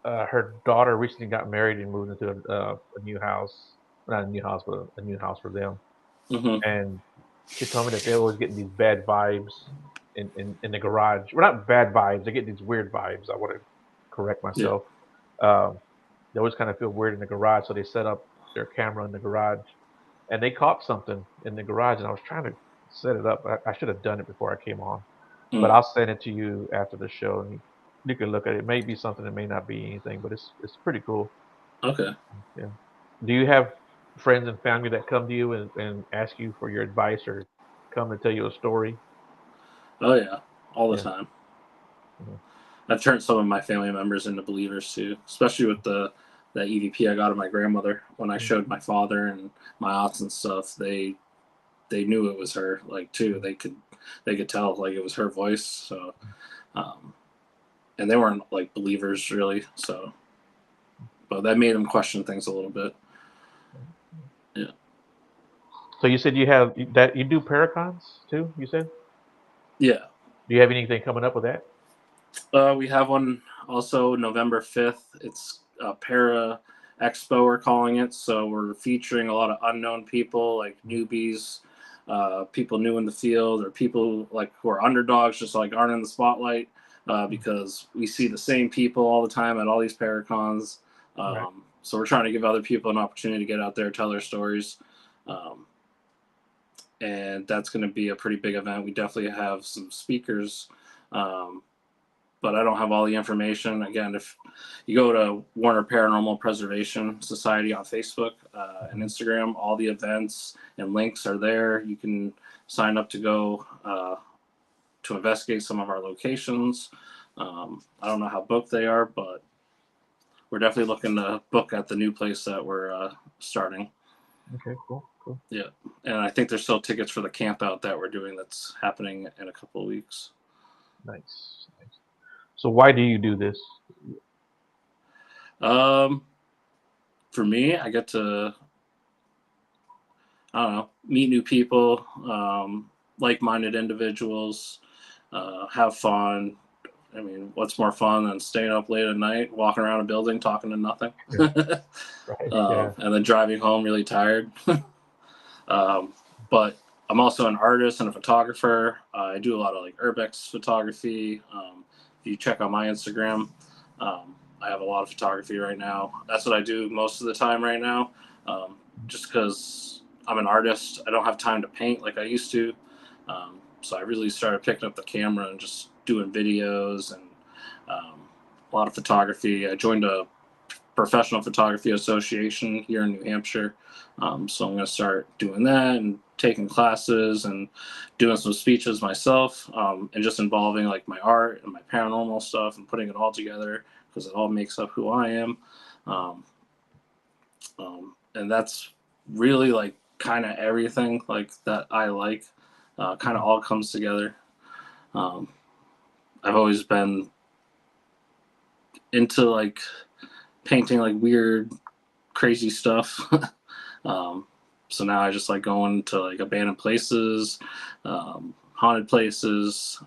Speaker 1: her daughter recently got married and moved into a new house. Not a new house, but a new house for them.
Speaker 2: Hmm.
Speaker 1: And she told me that they're always getting these bad vibes in the garage. Well, not bad vibes. They get these weird vibes. I want to correct
Speaker 2: Yeah.
Speaker 1: myself. Um, they always kind of feel weird in the garage, so they set up their camera in the garage, and they caught something in the garage. And I was trying to set it up. I should have done it before I came on, but
Speaker 2: Mm.
Speaker 1: I'll send it to you after the show, and you can look at it. It may be something, it may not be anything, but it's pretty cool.
Speaker 2: Okay.
Speaker 1: Yeah. Do you have friends and family that come to you and ask you for your advice or come to tell you a story?
Speaker 2: Oh yeah, all the
Speaker 1: Yeah.
Speaker 2: time.
Speaker 1: Mhm.
Speaker 2: I've turned some of my family members into believers too, especially with that EVP I got of my grandmother. When I
Speaker 1: Mhm.
Speaker 2: showed my father and my aunts and stuff, they knew it was her. Like too, they could tell like it was her voice. So, um, and they weren't like believers really. So, but that made them question things a little bit. Yeah.
Speaker 1: So you said you have that you do Paracons too, you said?
Speaker 2: Yeah.
Speaker 1: Do you have anything coming up with that?
Speaker 2: We have one also November 5th. It's a para expo, we're calling it. So we're featuring a lot of unknown people, like newbies, people new in the field, or people like who are underdogs, just like aren't in the spotlight.
Speaker 1: Mm.
Speaker 2: Because we see the same people all the time at all these paracons.
Speaker 1: Right.
Speaker 2: So we're trying to give other people an opportunity to get out there, tell their stories. Um, and that's going to be a pretty big event. We definitely have some speakers. Um, but I don't have all the information. Again, if you go to Warner Paranormal Preservation Society on Facebook and
Speaker 1: Mhm.
Speaker 2: Instagram, all the events and links are there. You can sign up to go to investigate some of our locations. I don't know how booked they are, but we're definitely looking to book at the new place that we're starting.
Speaker 1: Okay, cool, cool.
Speaker 2: Yeah, and I think there's still tickets for the camp out that we're doing that's happening in a couple of weeks.
Speaker 1: Nice, nice. So why do you do this?
Speaker 2: Um, for me, I get to I don't know, meet new people, like-minded individuals, have fun. I mean, what's more fun than staying up late at night, walking around a building, talking to nothing,
Speaker 1: Yeah, right, yeah.
Speaker 2: and then driving home really tired. um, but I'm also an artist and a photographer. I do a lot of like urbex photography. If you check out my Instagram, I have a lot of photography right now. That's what I do most of the time right now. Just because I'm an artist, I don't have time to paint like I used to. So I really started picking up the camera and just doing videos and um, a lot of photography. I joined a professional photography association here in New Hampshire. So I'm going to start doing that and taking classes and doing some speeches myself, and just involving like my art and my paranormal stuff and putting it all together because it all makes up who I am. Um, and that's really like kind of everything like that I like, kind of
Speaker 1: Mhm.
Speaker 2: all comes together. Um, I've always been into like painting like weird, crazy stuff. Um, so now I just like going to like abandoned places, haunted places.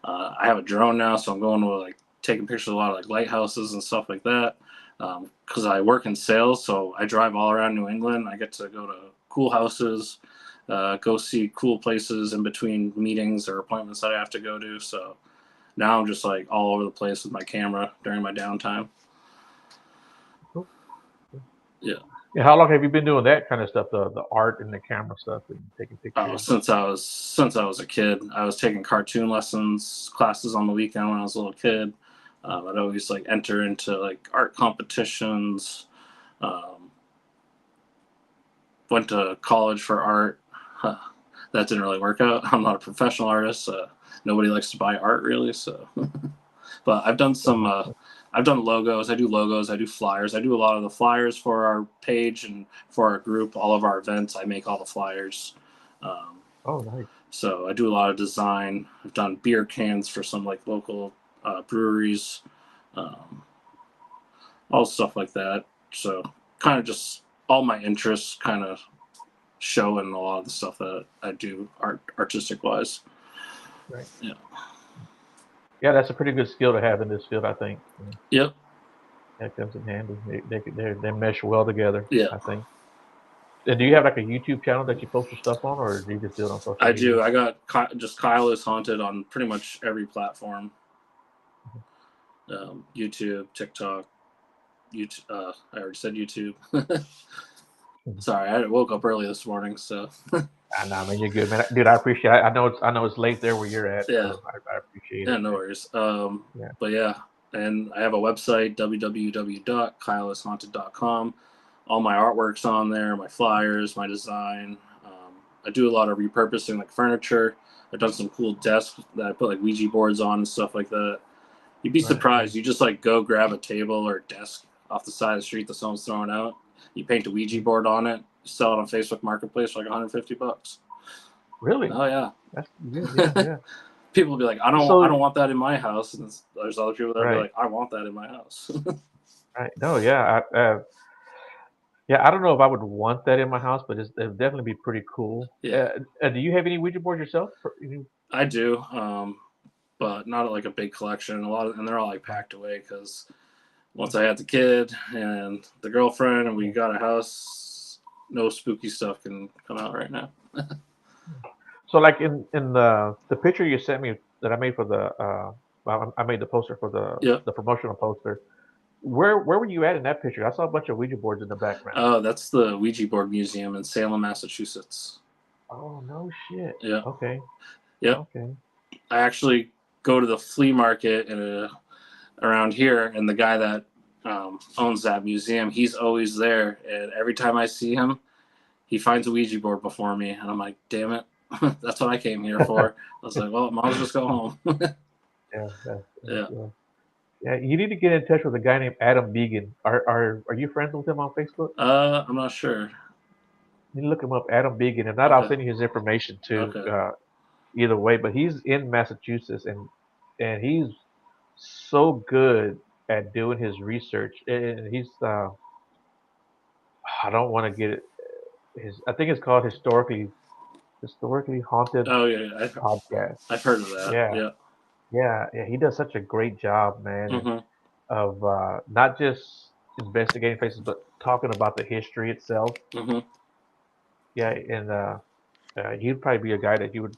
Speaker 2: I have a drone now, so I'm going to like taking pictures of a lot of like lighthouses and stuff like that. Because I work in sales, so I drive all around New England. I get to go to cool houses, go see cool places in between meetings or appointments that I have to go to. So now I'm just like all over the place with my camera during my downtime.
Speaker 1: Cool, cool.
Speaker 2: Yeah.
Speaker 1: Yeah, how long have you been doing that kind of stuff, the art and the camera stuff and taking
Speaker 2: Oh,
Speaker 1: pictures?
Speaker 2: since I was a kid, I was taking cartoon lessons, classes on the weekend when I was a little kid. I'd always like enter into like art competitions. Um, Went to college for art. Huh. that didn't really work out. I'm not a professional artist. Nobody likes to buy art really, so. But I've done some. I've done logos. I do logos. I do flyers. I do a lot of the flyers for our page and for our group. All of our events, I make all the flyers.
Speaker 1: Oh, nice.
Speaker 2: So I do a lot of design. I've done beer cans for some like local breweries, all stuff like that. So kind of just all my interests kind of show in a lot of the stuff that I do artistic wise.
Speaker 1: Right.
Speaker 2: Yeah.
Speaker 1: Yeah, that's a pretty good skill to have in this field, I think.
Speaker 2: Yep.
Speaker 1: That comes in handy. They mesh well together,
Speaker 2: Yeah.
Speaker 1: I think. And do you have like a YouTube channel that you post your stuff on, or do you just do it on social
Speaker 2: I
Speaker 1: media?
Speaker 2: do. I got just Kyle is Haunted on pretty much every platform. YouTube, TikTok, YouTube. I already said YouTube. Sorry, I woke up early this morning, so.
Speaker 1: Nah, man, you're good, man. Dude, I appreciate it. I know it's late there where you're at,
Speaker 2: Yeah.
Speaker 1: so I appreciate
Speaker 2: Yeah,
Speaker 1: it.
Speaker 2: no worries.
Speaker 1: Yeah.
Speaker 2: But yeah, and I have a website, www.kyleishaunted.com. All my artwork's on there, my flyers, my design. I do a lot of repurposing, like furniture. I've done some cool desks that I put like Ouija boards on and stuff like that. You'd be surprised. You just like go grab a table or desk off the side of the street that someone's throwing out. You paint a Ouija board on it, sell it on Facebook Marketplace for like $150.
Speaker 1: Really?
Speaker 2: Oh yeah.
Speaker 1: That's good. Yeah.
Speaker 2: People will be like, I don't want that in my house, and there's other people that will be like, I want that in my house.
Speaker 1: Right. No, yeah. I don't know if I would want that in my house, but it'd definitely be pretty cool.
Speaker 2: Yeah.
Speaker 1: Do you have any Ouija boards yourself?
Speaker 2: I do, but not like a big collection. And they're all like packed away because once I had the kid and the girlfriend and we got a house, no spooky stuff can come out right now.
Speaker 1: So, like in the picture you sent me that I made for I made the poster for the promotional poster. Where were you at in that picture? I saw a bunch of Ouija boards in the background.
Speaker 2: Oh, that's the Ouija board museum in Salem, Massachusetts.
Speaker 1: Oh, no shit.
Speaker 2: Yeah.
Speaker 1: Okay.
Speaker 2: Yep.
Speaker 1: Okay.
Speaker 2: I actually go to the flea market around here, and the guy that owns that museum, he's always there. And every time I see him, he finds a Ouija board before me, and I'm like, damn it, that's what I came here for. I was like, well, might as well just go home.
Speaker 1: Yeah. Yeah, you need to get in touch with a guy named Adam Began. Are you friends with him on Facebook?
Speaker 2: I'm not sure.
Speaker 1: You need to look him up, Adam Began. If not, I'll send you his information too.
Speaker 2: Okay.
Speaker 1: Either way, but he's in Massachusetts, and he's so good at doing his research. And he's I don't want to get it. I think it's called historically haunted
Speaker 2: Oh yeah,
Speaker 1: podcast.
Speaker 2: I've heard of that.
Speaker 1: Yeah. He does such a great job, man,
Speaker 2: Mm-hmm.
Speaker 1: of not just investigating places, but talking about the history itself.
Speaker 2: Mm-hmm.
Speaker 1: Yeah, and he'd probably be a guy that you would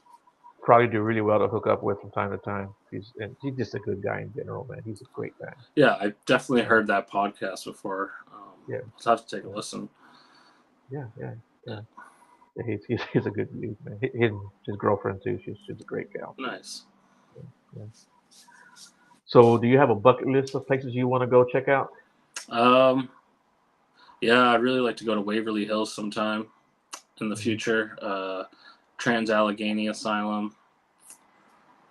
Speaker 1: probably do really well to hook up with from time to time. He's just a good guy in general, man. He's a great guy.
Speaker 2: Yeah, I've definitely heard that podcast before.
Speaker 1: Yeah,
Speaker 2: I'll have to take a listen.
Speaker 1: Yeah. He's a good dude, man. His girlfriend too. She's a great gal.
Speaker 2: Nice.
Speaker 1: Yeah. So, do you have a bucket list of places you want to go check out?
Speaker 2: Yeah, I'd really like to go to Waverly Hills sometime in the future. Trans-Allegheny Asylum.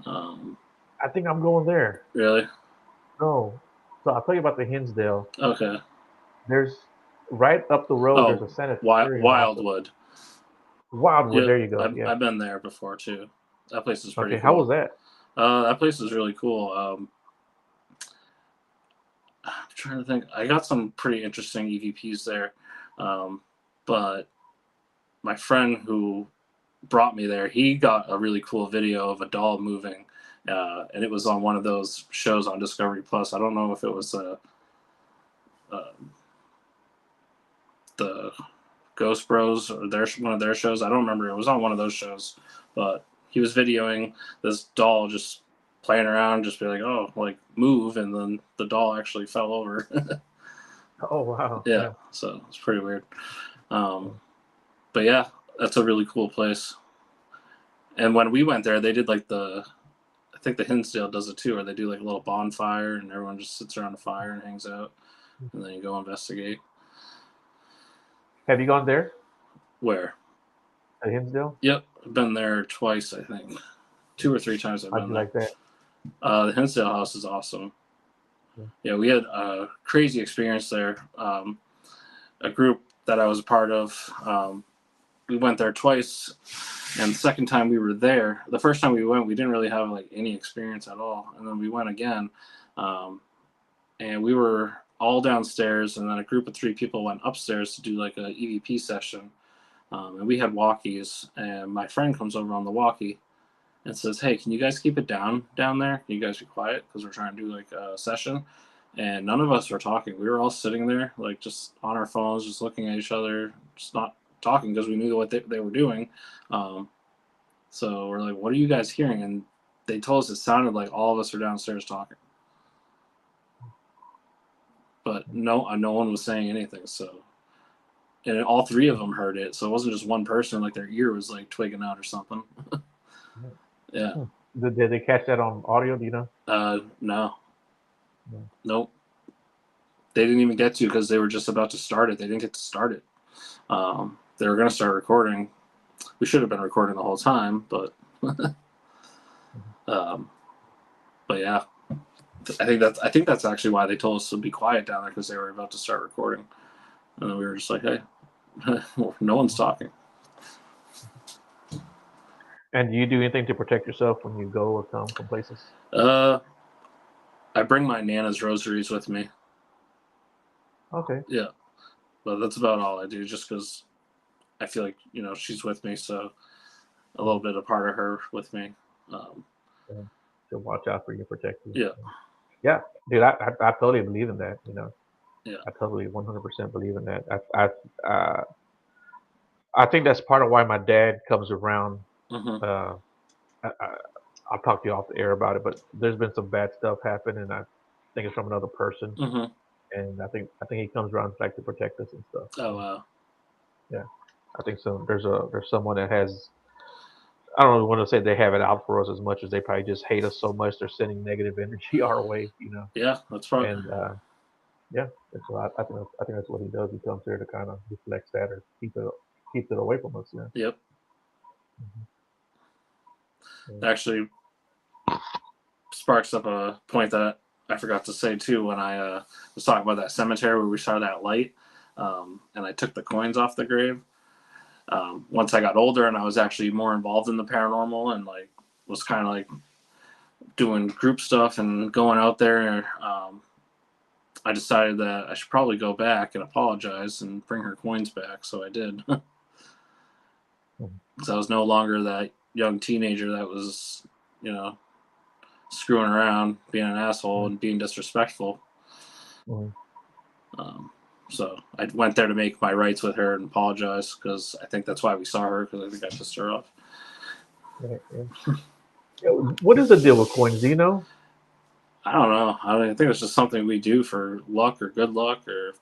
Speaker 1: I think I'm going there.
Speaker 2: Really?
Speaker 1: No. So I'll tell you about the Hinsdale.
Speaker 2: Okay.
Speaker 1: There's right up the road. There's a sanitarium.
Speaker 2: Wildwood.
Speaker 1: Wildwood. There you go.
Speaker 2: I've been there before too. That place is pretty cool.
Speaker 1: How was that?
Speaker 2: That place is really cool. I'm trying to think. I got some pretty interesting EVPs there, but my friend who brought me there, he got a really cool video of a doll moving, and it was on one of those shows on Discovery Plus. I don't know if it was the Ghost Bros or one of their shows. I don't remember. It was on one of those shows, but he was videoing this doll just playing around, just be like, oh, like move, and then the doll actually fell over.
Speaker 1: Oh wow.
Speaker 2: Yeah, so it's pretty weird. But yeah, that's a really cool place. And when we went there, they did like I think the Hinsdale does it too, where they do like a little bonfire and everyone just sits around a fire and hangs out, and then you go investigate.
Speaker 1: Have you gone there?
Speaker 2: Where?
Speaker 1: At Hinsdale?
Speaker 2: Yep. I've been there twice, I think. 2 or 3 times I've
Speaker 1: How'd
Speaker 2: been
Speaker 1: you
Speaker 2: there.
Speaker 1: like that?
Speaker 2: The Hinsdale house is awesome.
Speaker 1: Yeah.
Speaker 2: Yeah, we had a crazy experience there. A group that I was a part of, we went there twice, and the second time we were there, the first time we went, we didn't really have like any experience at all, and then we went again, and we were all downstairs, and then a group of 3 people went upstairs to do like a EVP session, and we had walkies, and my friend comes over on the walkie and says, "Hey, can you guys keep it down there? Can you guys be quiet? Because we're trying to do like a session." And none of us were talking. We were all sitting there, like just on our phones, just looking at each other, just not talking because we knew what they were doing. Um, so we're like, "What are you guys hearing?" And they told us it sounded like all of us are downstairs talking, but no one was saying anything. So, and all 3 of them heard it. So it wasn't just one person; like their ear was like twigging out or something. Yeah.
Speaker 1: Hmm. Did they catch that on audio? Do you know?
Speaker 2: No.
Speaker 1: No.
Speaker 2: Nope. They didn't even get to because they were just about to start it. They didn't get to start it. They were going to start recording. We should have been recording the whole time, but um, but yeah, I think that's actually why they told us to be quiet down there because they were about to start recording, and then we were just like, hey, no one's talking.
Speaker 1: And do you do anything to protect yourself when you go or come from places?
Speaker 2: I bring my Nana's rosaries with me.
Speaker 1: Okay.
Speaker 2: Yeah, but that's about all I do, just because I feel like she's with me, so a little bit a part of her with me.
Speaker 1: Yeah. To watch out for you, protect you.
Speaker 2: Yeah.
Speaker 1: Yeah, dude, I totally believe in that.
Speaker 2: Yeah.
Speaker 1: I totally 100% believe in that. I think that's part of why my dad comes around.
Speaker 2: Mm-hmm.
Speaker 1: Uh, I, I'll talk to you off the air about it, but there's been some bad stuff happen, and I think it's from another person,
Speaker 2: Mm-hmm.
Speaker 1: and I think he comes around like to protect us and stuff.
Speaker 2: Oh
Speaker 1: So,
Speaker 2: wow.
Speaker 1: yeah, I think so. There's someone that has. I don't want to say they have it out for us as much as they probably just hate us so much they're sending negative energy our way.
Speaker 2: Yeah, that's probably.
Speaker 1: And yeah, and so I think that's what he does. He comes here to kind of deflect that or keep it away from us. Yeah.
Speaker 2: Yep.
Speaker 1: Yeah.
Speaker 2: Actually, sparks up a point that I forgot to say too when I was talking about that cemetery where we saw that light, and I took the coins off the grave. Once I got older and I was actually more involved in the paranormal and like was kind of like doing group stuff and going out there, I decided that I should probably go back and apologize and bring her coins back. So I did, because I was no longer that young teenager that was, you know, screwing around, being an asshole, and being disrespectful.
Speaker 1: Mhm.
Speaker 2: Um, so I went there to make my rights with her and apologize because I think that's why we saw her, because I think I pissed her off.
Speaker 1: Yeah, yeah. Yeah, what is the deal with coins? Do you know?
Speaker 2: I don't know. I think it's just something we do for luck or good luck, or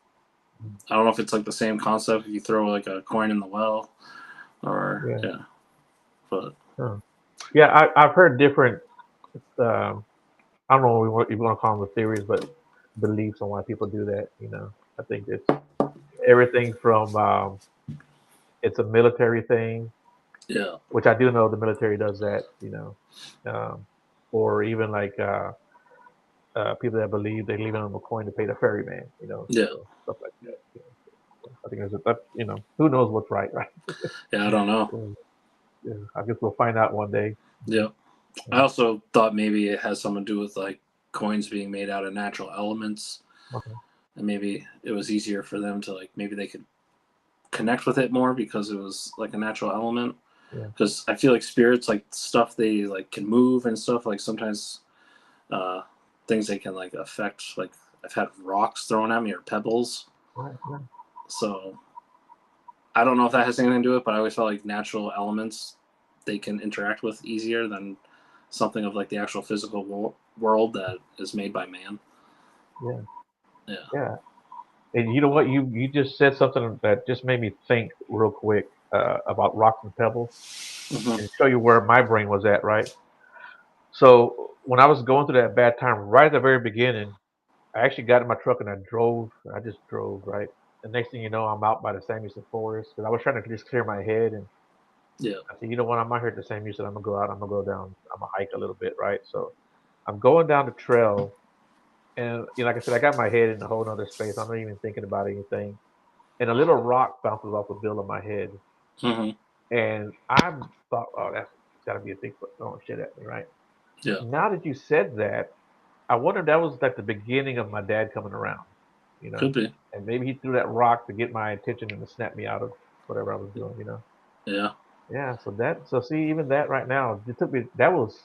Speaker 2: I don't know if it's like the same concept if you throw like a coin in the well, or
Speaker 1: Yeah.
Speaker 2: yeah. But
Speaker 1: Huh. Yeah, I've heard different. Um, I don't know if you want to call them the theories, but beliefs on why people do that. I think it's everything from it's a military thing,
Speaker 2: yeah,
Speaker 1: which I do know the military does that. Um, or even like people that believe they leave it on a coin to pay the ferryman.
Speaker 2: yeah,
Speaker 1: So stuff like that. So I think that who knows what's right, right?
Speaker 2: yeah. I don't know.
Speaker 1: So, yeah, I guess we'll find out one day.
Speaker 2: Yeah. I
Speaker 1: Yeah.
Speaker 2: also thought maybe it has something to do with like coins being made out of natural elements,
Speaker 1: Okay.
Speaker 2: and maybe it was easier for them to like maybe they could connect with it more because it was like a natural element.
Speaker 1: Yeah.
Speaker 2: Because I feel like spirits, like stuff they like can move and stuff. Like sometimes uh, things they can like affect. Like I've had rocks thrown at me or pebbles.
Speaker 1: Right. Yeah.
Speaker 2: So I don't know if that has anything to do with it, but I always felt like natural elements they can interact with easier than something of like the actual physical world that is made by man.
Speaker 1: Yeah.
Speaker 2: Yeah.
Speaker 1: Yeah. And you know what? You just said something that just made me think real quick about rocks and pebbles,
Speaker 2: Mm-hmm.
Speaker 1: and show you where my brain was at. Right. So when I was going through that bad time, right at the very beginning, I actually got in my truck and I drove. I just drove. Right. The next thing you know, I'm out by the Samuelson Forest because I was trying to just clear my head, and
Speaker 2: Yeah.
Speaker 1: I said, you know what? I'm out here at the same. You said I'm gonna go out. I'm gonna go down. I'm gonna hike a little bit, right? So I'm going down the trail, and like I said, I got my head in a whole other space. I'm not even thinking about anything, and a little rock bounces off the bill of my head,
Speaker 2: Hmm.
Speaker 1: and I thought, oh, that's got to be a Bigfoot throwing shit at me, right?
Speaker 2: Yeah.
Speaker 1: Now that you said that, I wonder if that was like the beginning of my dad coming around, you know,
Speaker 2: Could be.
Speaker 1: and maybe he threw that rock to get my attention and to snap me out of whatever I was doing, you know.
Speaker 2: Yeah.
Speaker 1: Yeah, so see, even that right now, it took me. That was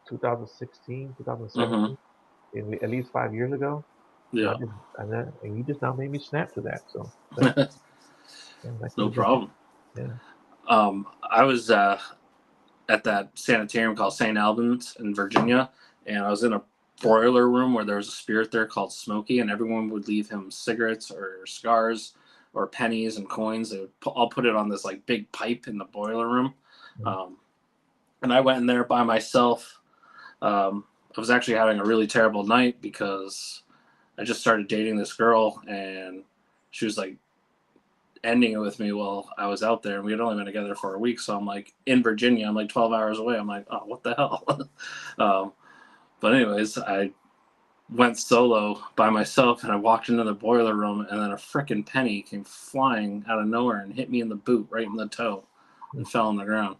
Speaker 1: 2016,
Speaker 2: Hmm.
Speaker 1: 2017, at least 5 years ago. And I
Speaker 2: Yeah.
Speaker 1: just, and you just now made me snap to that. So thank you. Yeah, that could
Speaker 2: No
Speaker 1: have been it.
Speaker 2: problem.
Speaker 1: Yeah.
Speaker 2: I was at that sanitarium called St. Albans in Virginia, and I was in a broiler room where there was a spirit there called Smokey, and everyone would leave him cigarettes or cigars or pennies and coins. They would all put it on this like big pipe in the boiler room,
Speaker 1: Mm.
Speaker 2: um, and I went in there by myself. I was actually having a really terrible night because I just started dating this girl, and she was like ending it with me while I was out there, and we had only been together for a week. So I'm like in Virginia, I'm like 12 hours away. I'm like, oh, what the hell? um, but anyways, I went solo by myself, and I walked into the boiler room, and then a freaking penny came flying out of nowhere and hit me in the boot, right in the toe,
Speaker 1: Mm.
Speaker 2: and fell on the ground.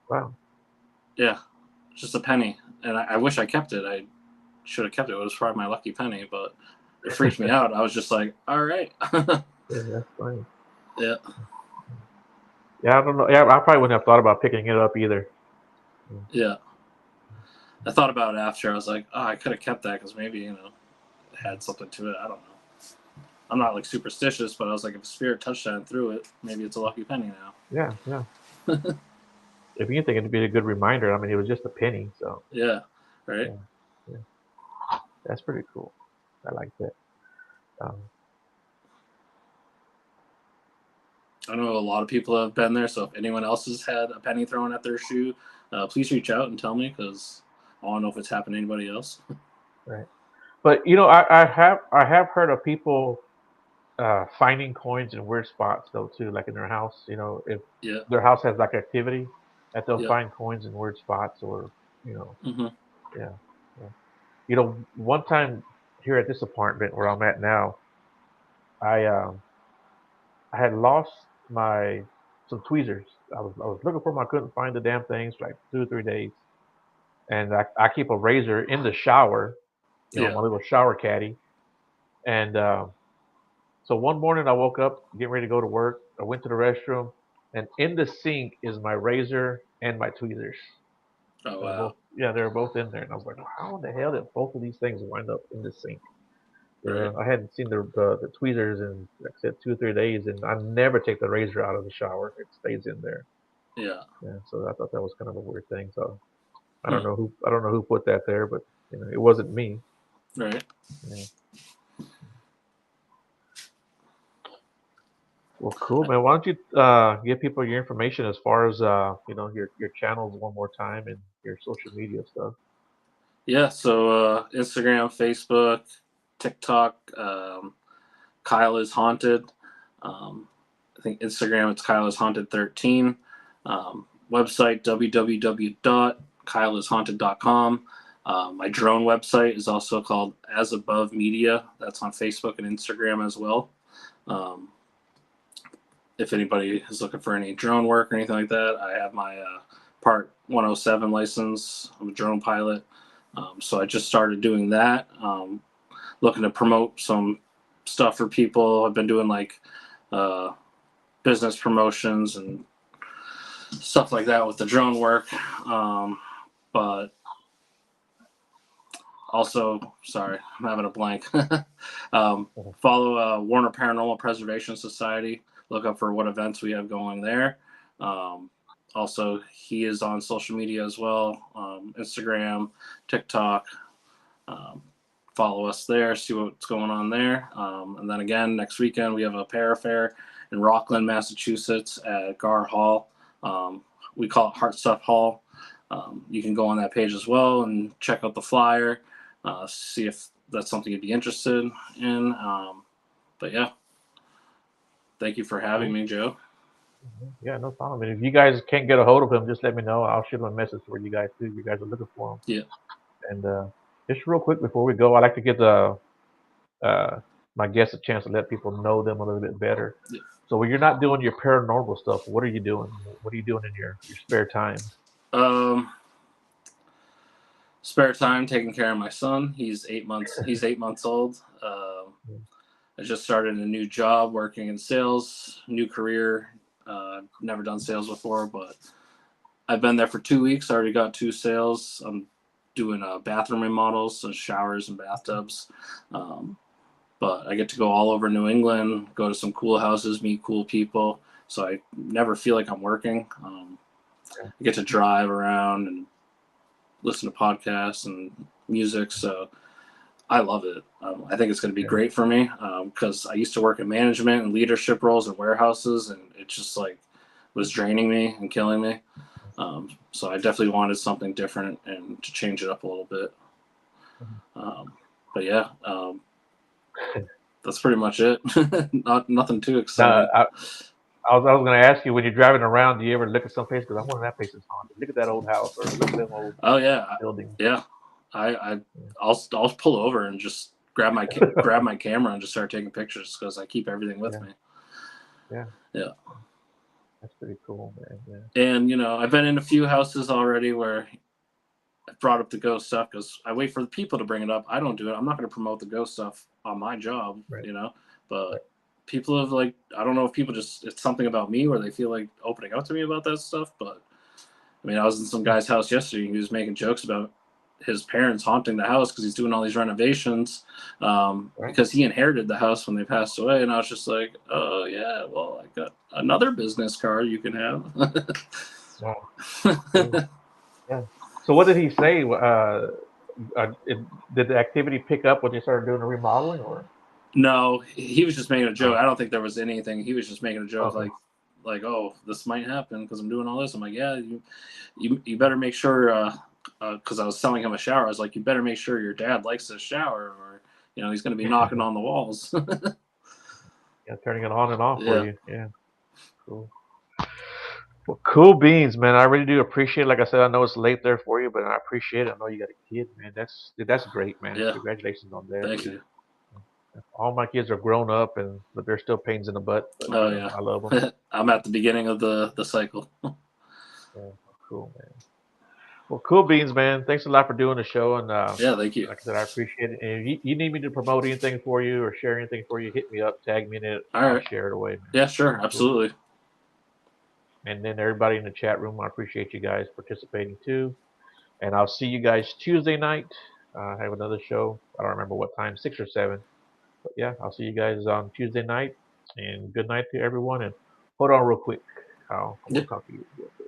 Speaker 1: Wow.
Speaker 2: Yeah, just a penny, and I wish I kept it. I should have kept it. It was probably my lucky penny, but it freaked me out. I was just like, all right.
Speaker 1: Yeah, that's funny.
Speaker 2: Yeah.
Speaker 1: Yeah, I don't know. Yeah, I probably wouldn't have thought about picking it up either. Mm.
Speaker 2: Yeah. I thought about it after. I was like, oh, I could have kept that because maybe, it had something to it. I don't know. I'm not like superstitious, but I was like, if a spirit touched that and threw it, maybe it's a lucky penny
Speaker 1: Yeah, yeah.
Speaker 2: now.
Speaker 1: If anything, it'd be a good reminder. I mean, it was just a penny, so
Speaker 2: Yeah. Right.
Speaker 1: yeah, yeah. That's pretty cool. I like that. Um,
Speaker 2: I know a lot of people have been there. So if anyone else has had a penny thrown at their shoe, please reach out and tell me because I want to know if it's happened to anybody else.
Speaker 1: right. But I have heard of people finding coins in weird spots though too, like in their house. If
Speaker 2: Yeah.
Speaker 1: their house has like activity, that they'll
Speaker 2: Yeah.
Speaker 1: find coins in weird spots, or
Speaker 2: Hmm.
Speaker 1: yeah, yeah. One time here at this apartment where I'm at now, I I had lost my some tweezers. I was looking for them. I couldn't find the damn things for like 2 or 3 days, and I keep a razor in the shower,
Speaker 2: Yeah.
Speaker 1: my little shower caddy, and so one morning I woke up getting ready to go to work. I went to the restroom, and in the sink is my razor and my tweezers.
Speaker 2: Oh,
Speaker 1: They're
Speaker 2: wow.
Speaker 1: both yeah, they're both in there, and I was like, how in the hell did both of these things wind up in the sink?
Speaker 2: Right.
Speaker 1: I hadn't seen the tweezers in, like I said, 2 or 3 days, and I never take the razor out of the shower. It stays in there.
Speaker 2: Yeah.
Speaker 1: Yeah, so I thought that was kind of a weird thing. So
Speaker 2: Hmm.
Speaker 1: I don't know who put that there, but it wasn't me.
Speaker 2: Right.
Speaker 1: Yeah. Well, cool, man. Why don't you give people your information as far as your channels one more time and your social media stuff.
Speaker 2: Yeah. So Instagram, Facebook, TikTok. Kyle is haunted. Um, I think Instagram it's Kyle is haunted 13. Website www.kyleishaunted.com. My drone website is also called As Above Media. That's on Facebook and Instagram as well. Um, if anybody is looking for any drone work or anything like that, I have my Part 107 license. I'm a drone pilot. So I just started doing that. Looking to promote some stuff for people. I've been doing like uh, business promotions and stuff like that with the drone work. But also, sorry, I'm having a blank.
Speaker 1: Mhm.
Speaker 2: Follow Warner Paranormal Preservation Society. Look up for what events we have going there. Um, Also, he is on social media as well, Instagram, TikTok. Um, Follow us there, see what's going on there. And then again, next weekend we have a para fair in Rockland, Massachusetts at Gar Hall. We call it Heart Stuff Hall. You can go on that page as well and check out the flyer, see if that's something you'd be interested in. But yeah, thank you for having
Speaker 1: Cool.
Speaker 2: me, Joe.
Speaker 1: Yeah, no problem. And if you guys can't get a hold of him, just let me know. I'll shoot him a message for you guys too. You guys are looking for him.
Speaker 2: Yeah.
Speaker 1: And just real quick before we go, I like to give uh, my guests a chance to let people know them a little bit better.
Speaker 2: Yeah.
Speaker 1: So when you're not doing your paranormal stuff, what are you doing? What are you doing in your spare time?
Speaker 2: Spare time taking care of my son. He's 8 months. He's 8 months old. I just started a new job working in sales, new career. Never done sales before, but I've been there for 2 weeks. I already got 2 sales. I'm doing bathroom remodels, so showers and bathtubs. But I get to go all over New England, go to some cool houses, meet cool people. So I never feel like I'm working. I get to drive around and listen to podcasts and music. So I love it. I think it's going to be great for me because I used to work in management and leadership roles in warehouses, and it just like was draining me and killing me. So I definitely wanted something different and to change it up a little bit. But yeah, that's pretty much it. Nothing too exciting.
Speaker 1: I was going to ask you, when you're driving around, do you ever look at some place? Because I wonder if that place is haunted. Look at that old house, or look at them old buildings.
Speaker 2: Yeah. I'll pull over and just grab my camera and just start taking pictures because I keep everything with me.
Speaker 1: Yeah. That's pretty cool, man. Yeah.
Speaker 2: And I've been in a few houses already where I brought up the ghost stuff because I wait for the people to bring it up. I don't do it. I'm not going to promote the ghost stuff on my job, But people have I don't know if people it's something about me where they feel like opening up to me about that stuff. But I mean, I was in some guy's house yesterday and he was making jokes about his parents haunting the house because he's doing all these renovations because he inherited the house when they passed away. And I was just like, oh yeah, well, I got another business card you can have.
Speaker 1: Wow. Yeah. So what did he say? Did the activity pick up when you started doing the remodeling, or?
Speaker 2: No, he was just making a joke. I don't think there was anything. He was just making a joke
Speaker 1: Okay.
Speaker 2: like, oh, this might happen because I'm doing all this. I'm like, yeah, you better make sure because I was selling him a shower. I was like, you better make sure your dad likes this shower, or he's going to be knocking on the walls.
Speaker 1: Yeah, turning it on and off for you. Yeah, cool. Well, cool beans, man. I really do appreciate it. Like I said, I know it's late there for you, but I appreciate it. I know you got a kid, man. That's great, man.
Speaker 2: Yeah.
Speaker 1: Congratulations on that.
Speaker 2: Thank you.
Speaker 1: All my kids are grown up, but they're still pains in the butt. But,
Speaker 2: yeah,
Speaker 1: I love them.
Speaker 2: I'm at the beginning of the cycle.
Speaker 1: Yeah, cool, man. Well, cool beans, man. Thanks a lot for doing the show, and
Speaker 2: yeah, thank you.
Speaker 1: like I said, I appreciate it. And if you need me to promote anything for you or share anything for you, hit me up, tag me in it. I'll share it away, man.
Speaker 2: Yeah, sure, absolutely.
Speaker 1: Cool. And then everybody in the chat room, I appreciate you guys participating too. And I'll see you guys Tuesday night. I have another show. I don't remember what time, 6 or 7. But yeah, I'll see you guys on Tuesday night. And good night to everyone. And hold on real quick. I'm going to talk to you real quick.